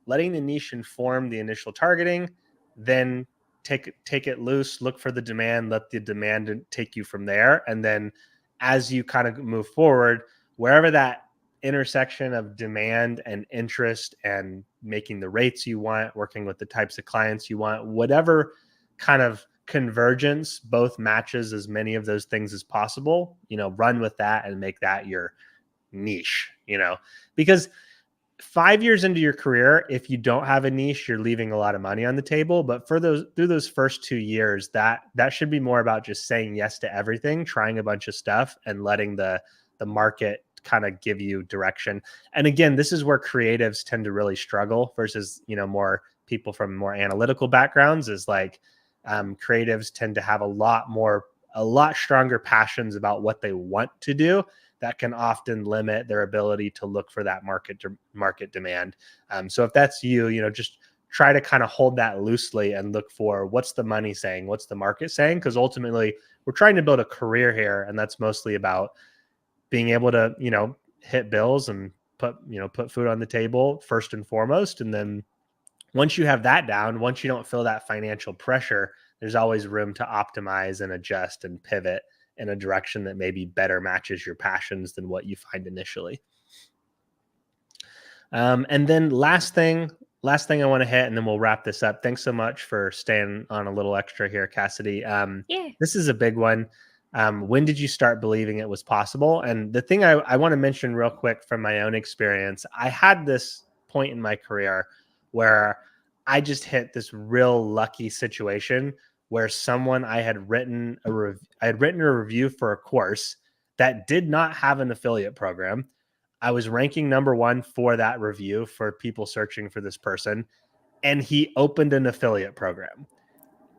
niche inform the initial targeting, then take it loose, look for the demand, let the demand take you from there. And then as you kind of move forward, wherever that intersection of demand and interest and making the rates you want, working with the types of clients you want, whatever kind of convergence both matches as many of those things as possible, run with that and make that your niche, because 5 years into your career, if you don't have a niche, you're leaving a lot of money on the table. But through those first 2 years, that should be more about just saying yes to everything, trying a bunch of stuff, and letting the market kind of give you direction. And again, this is where creatives tend to really struggle versus more people from more analytical backgrounds. Is like creatives tend to have a lot stronger passions about what they want to do, that can often limit their ability to look for that market demand. So if that's you, just try to kind of hold that loosely and look for what's the money saying, what's the market saying, because ultimately we're trying to build a career here, and that's mostly about being able to hit bills and put food on the table first and foremost. And then once you have that down, once you don't feel that financial pressure, there's always room to optimize and adjust and pivot in a direction that maybe better matches your passions than what you find initially. And then last thing I want to hit, and then we'll wrap this up. Thanks so much for staying on a little extra here, Cassidy. Yeah. This is a big one. When did you start believing it was possible? And the thing I want to mention real quick from my own experience, I had this point in my career where I just hit this real lucky situation where I had written a review for a course that did not have an affiliate program, I was ranking number 1 for that review for people searching for this person. And he opened an affiliate program.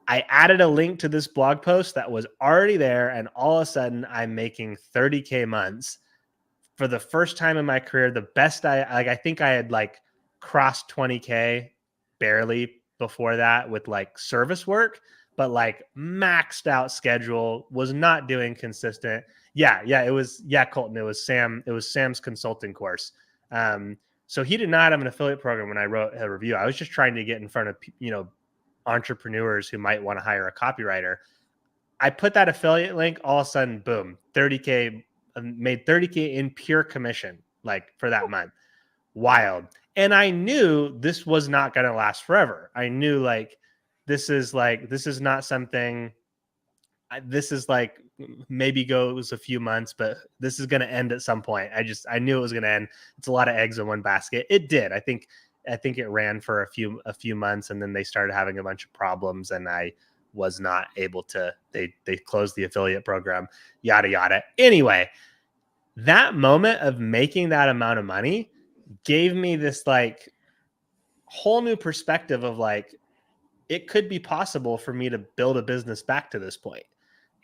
I added a link to this blog post that was already there. And all of a sudden I'm making 30K months for the first time in my career. The best I think I had like crossed 20K barely before that with like service work, but like maxed out schedule, was not doing consistent. Yeah, it was, Colton, it was Sam's consulting course. So he did not have an affiliate program when I wrote a review. I was just trying to get in front of, entrepreneurs who might want to hire a copywriter. I put that affiliate link, all of a sudden, boom, 30K, made 30K in pure commission, like for that month. Wild. And I knew this was not going to last forever. I knew this is not something, this is like maybe goes a few months, but this is going to end at some point. I knew it was going to end. It's a lot of eggs in one basket. It did. I think it ran for a few months, and then they started having a bunch of problems, and I was not able to, they closed the affiliate program, yada, yada. Anyway, that moment of making that amount of money gave me this like whole new perspective of like, it could be possible for me to build a business back to this point.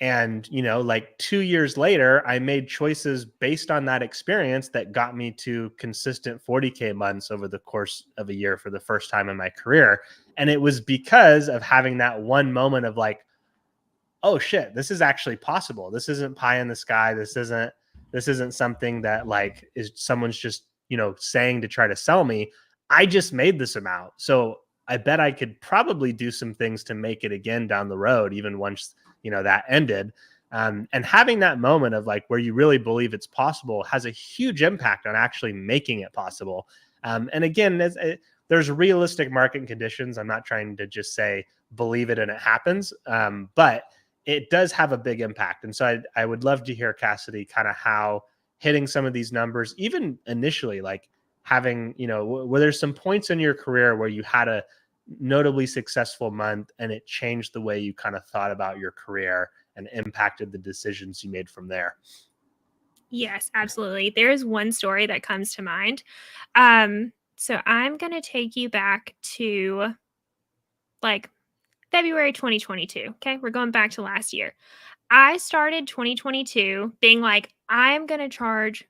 And, like 2 years later, I made choices based on that experience that got me to consistent 40K months over the course of a year for the first time in my career. And it was because of having that one moment of like, oh shit, this is actually possible. This isn't pie in the sky. This isn't something that like is someone's just, saying to try to sell me. I just made this amount. So I bet I could probably do some things to make it again down the road, even once, that ended. And having that moment of like where you really believe it's possible has a huge impact on actually making it possible. And again, there's realistic market conditions. I'm not trying to just say believe it and it happens, but it does have a big impact. And so I would love to hear, Cassidy, kind of how hitting some of these numbers, even initially, like having, were there some points in your career where you had a notably successful month and it changed the way you kind of thought about your career and impacted the decisions you made from there? Yes, absolutely. There is one story that comes to mind. So I'm going to take you back to like February 2022. Okay. We're going back to last year. I started 2022 being like, I'm going to charge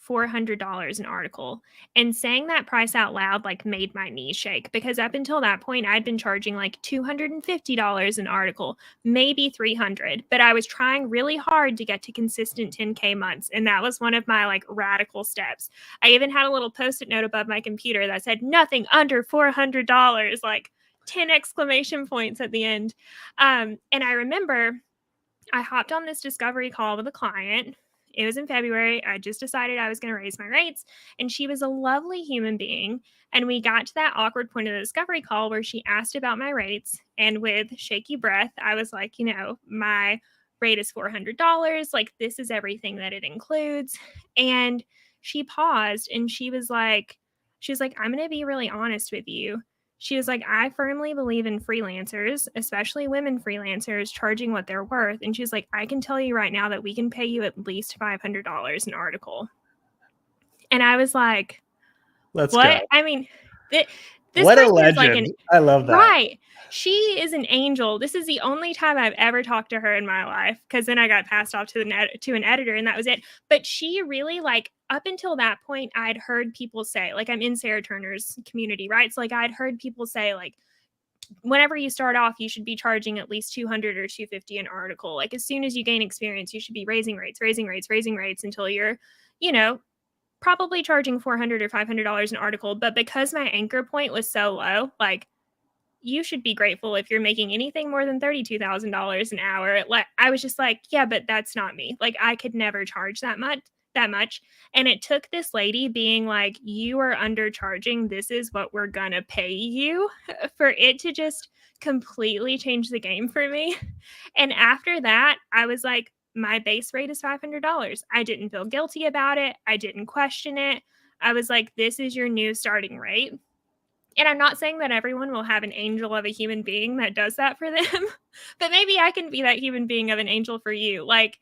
$400 an article. And saying that price out loud like made my knees shake, because up until that point, I'd been charging like $250 an article, maybe $300. But I was trying really hard to get to consistent 10K months. And that was one of my like radical steps. I even had a little post-it note above my computer that said nothing under $400, like 10 exclamation points at the end. And I remember I hopped on this discovery call with a client. It was in February. I just decided I was going to raise my rates, and she was a lovely human being. And we got to that awkward point of the discovery call where she asked about my rates. And with shaky breath, I was like, my rate is $400. Like, this is everything that it includes. And she paused and she was like, I'm going to be really honest with you. She was like, I firmly believe in freelancers, especially women freelancers, charging what they're worth. And she was like, I can tell you right now that we can pay you at least $500 an article. And I was like, Let's what? go. I mean, this what a legend. I love that. Right. She is an angel. This is the only time I've ever talked to her in my life, because then I got passed off to an editor and that was it. But she really, like, up until that point, I'd heard people say, like, I'm in Sarah Turner's community, right? So like I'd heard people say, like, whenever you start off, you should be charging at least $200 or $250 an article. Like, as soon as you gain experience, you should be raising rates until you're, probably charging $400 or $500 an article. But because my anchor point was so low, like, you should be grateful if you're making anything more than $32,000 an hour. Like, I was just like, yeah, but that's not me. Like, I could never charge that much. And it took this lady being like, you are undercharging. This is what we're gonna pay you, for it to just completely change the game for me. And after that, I was like, my base rate is $500. I didn't feel guilty about it. I didn't question it. I was like, this is your new starting rate. And I'm not saying that everyone will have an angel of a human being that does that for them, but maybe I can be that human being of an angel for you. Like,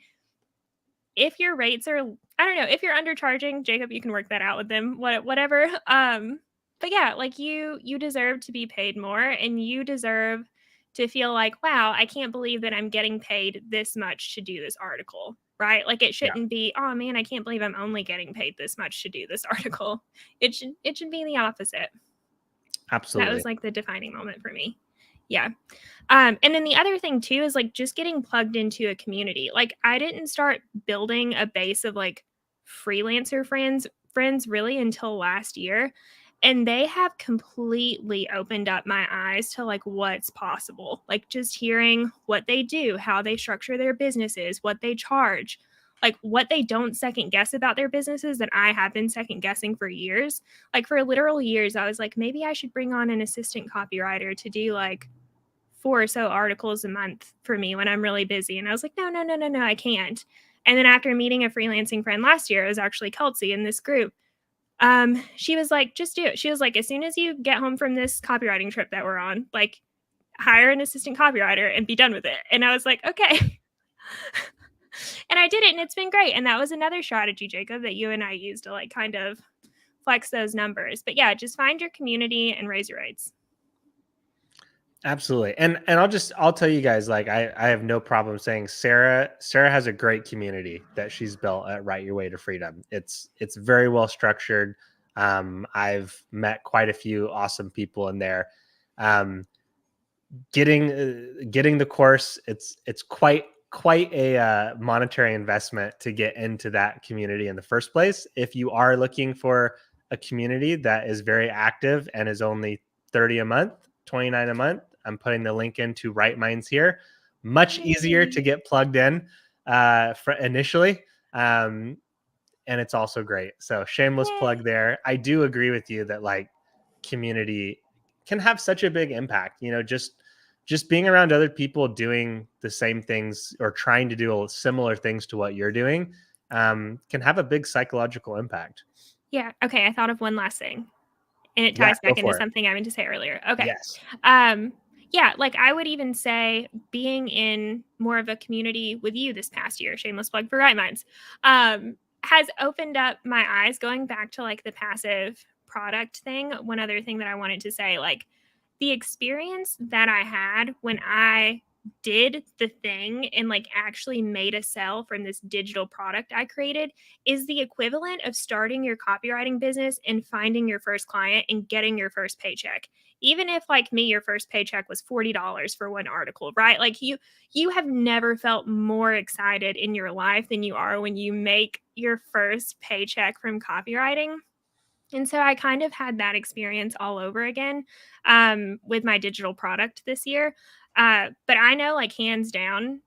if your rates are, I don't know, if you're undercharging, Jacob, you can work that out with them, whatever. But yeah, like you deserve to be paid more, and you deserve to feel like, wow, I can't believe that I'm getting paid this much to do this article, right? Like it Yeah, shouldn't be, oh man, I can't believe I'm only getting paid this much to do this article. It should be the opposite. That absolutely. was like the defining moment for me. Yeah. And then the other thing too is like just getting plugged into a community. Like I didn't start building a base of like freelancer friends really until last year. And they have completely opened up my eyes to like what's possible. Like just hearing what they do, how they structure their businesses, what they charge, like what they don't second guess about their businesses that I have been second guessing for years. Like for literal years, I was like, maybe I should bring on an assistant copywriter to do like 4 or so articles a month for me when I'm really busy. And I was like, no, no, no, no, no, I can't. And then after meeting a freelancing friend last year, it was actually Kelsey in this group. She was like, just do it. She was like, as soon as you get home from this copywriting trip that we're on, like hire an assistant copywriter and be done with it. And I was like, okay. And I did it, and it's been great. And that was another strategy, Jacob, that you and I used to like kind of flex those numbers. But yeah, just find your community and raise your rates. Absolutely. And I'll tell you guys, like I have no problem saying Sarah has a great community that she's built at Write Your Way to Freedom. It's very well structured. I've met quite a few awesome people in there. Getting the course, it's quite a monetary investment to get into that community in the first place. If you are looking for a community that is very active and is only $30 a month, $29 a month, I'm putting the link into Right Minds here. Much easier to get plugged in for initially. And it's also great. So shameless plug there. I do agree with you that like community can have such a big impact. You know, just being around other people doing the same things or trying to do similar things to what you're doing can have a big psychological impact. Yeah. Okay. I thought of one last thing, and it Yeah, ties go back into for it. something I meant to say earlier. Okay. Yes. Yeah, like I would even say being in more of a community with you this past year, shameless plug for Right Minds, has opened up my eyes going back to like the passive product thing. One other thing that I wanted to say, like the experience that I had when I did the thing and like actually made a sell from this digital product I created is the equivalent of starting your copywriting business and finding your first client and getting your first paycheck. Even if like me, your first paycheck was $40 for one article, right? Like you have never felt more excited in your life than you are when you make your first paycheck from copywriting. And so I kind of had that experience all over again with my digital product this year. But I know, like, hands down,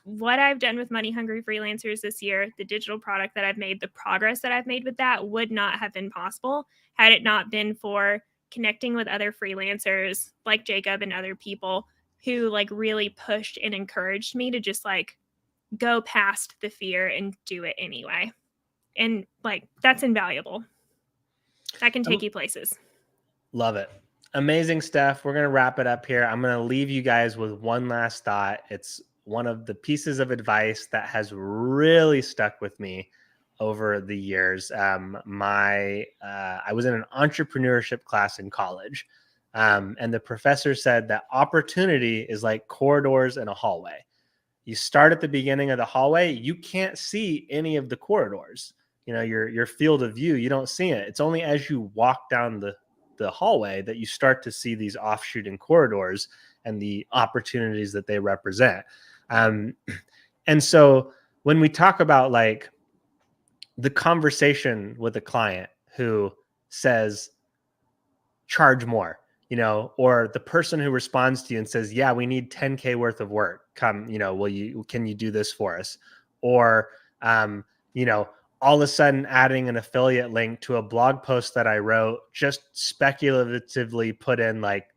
what I've done with Money Hungry Freelancers this year, the digital product that I've made, the progress that I've made with that would not have been possible had it not been for connecting with other freelancers like Jacob and other people who like really pushed and encouraged me to just like go past the fear and do it anyway. And like that's invaluable. That can take you places. Love it. Amazing stuff. We're going to wrap it up here. I'm going to leave you guys with one last thought. It's one of the pieces of advice that has really stuck with me over the years. I was in an entrepreneurship class in college, and the professor said that opportunity is like corridors in a hallway. You start at the beginning of the hallway, you can't see any of the corridors. You know, your field of view, you don't see it. It's only as you walk down the hallway that you start to see these offshooting corridors and the opportunities that they represent. And so when we talk about like the conversation with a client who says, charge more, you know, or the person who responds to you and says, yeah, we need 10K worth of work. Come, you know, can you do this for us? Or, you know, all of a sudden adding an affiliate link to a blog post that I wrote, just speculatively put in like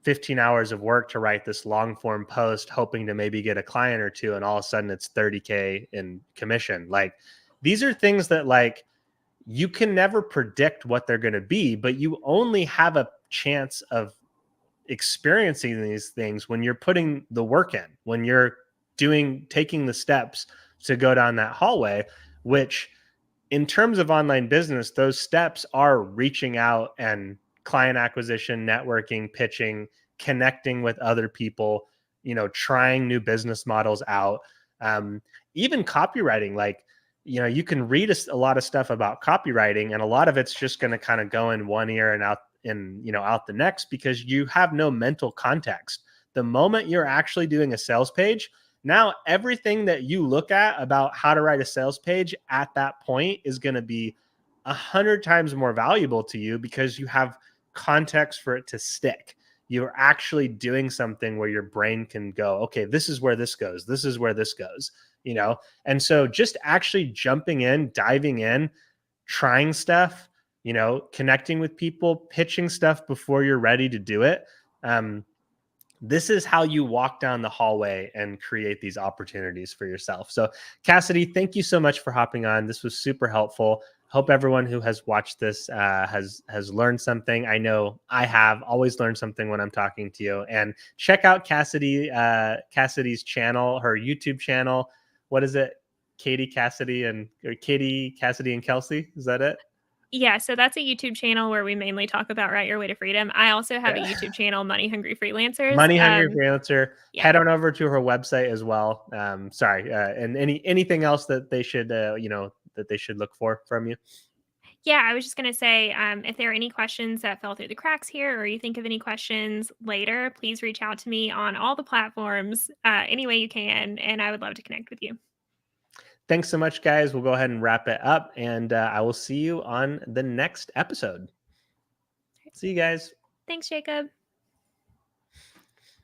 15 hours of work to write this long form post, hoping to maybe get a client or two. And all of a sudden it's 30K in commission. Like these are things that like you can never predict what they're going to be, but you only have a chance of experiencing these things when you're putting the work in, when you're taking the steps to go down that hallway, which in terms of online business, those steps are reaching out and client acquisition, networking, pitching, connecting with other people, trying new business models out. Even copywriting, like, you can read a lot of stuff about copywriting, and a lot of it's just going to kind of go in one ear and out out the next, because you have no mental context. The moment you're actually doing a sales page, now everything that you look at about how to write a sales page at that point is going to be 100 times more valuable to you, because you have context for it to stick. You're actually doing something where your brain can go, okay, this is where this goes. This is where this goes, And so just actually jumping in, diving in, trying stuff, connecting with people, pitching stuff before you're ready to do it. This is how you walk down the hallway and create these opportunities for yourself. So Cassidy, thank you so much for hopping on. This was super helpful. Hope everyone who has watched this has learned something. I know I have always learned something when I'm talking to you. And check out Cassidy's channel, her YouTube channel. What is it? Katie Cassidy and Kelsey. Is that it? Yeah, so that's a YouTube channel where we mainly talk about Write Your Way to Freedom. I also have a YouTube channel, Money Hungry Freelancers. Money Hungry Freelancer. Yeah. Head on over to her website as well. And anything else that they should, that they should look for from you? Yeah, I was just going to say, if there are any questions that fell through the cracks here, or you think of any questions later, please reach out to me on all the platforms any way you can, and I would love to connect with you. Thanks so much, guys. We'll go ahead and wrap it up, and I will see you on the next episode. See you guys. Thanks, Jacob.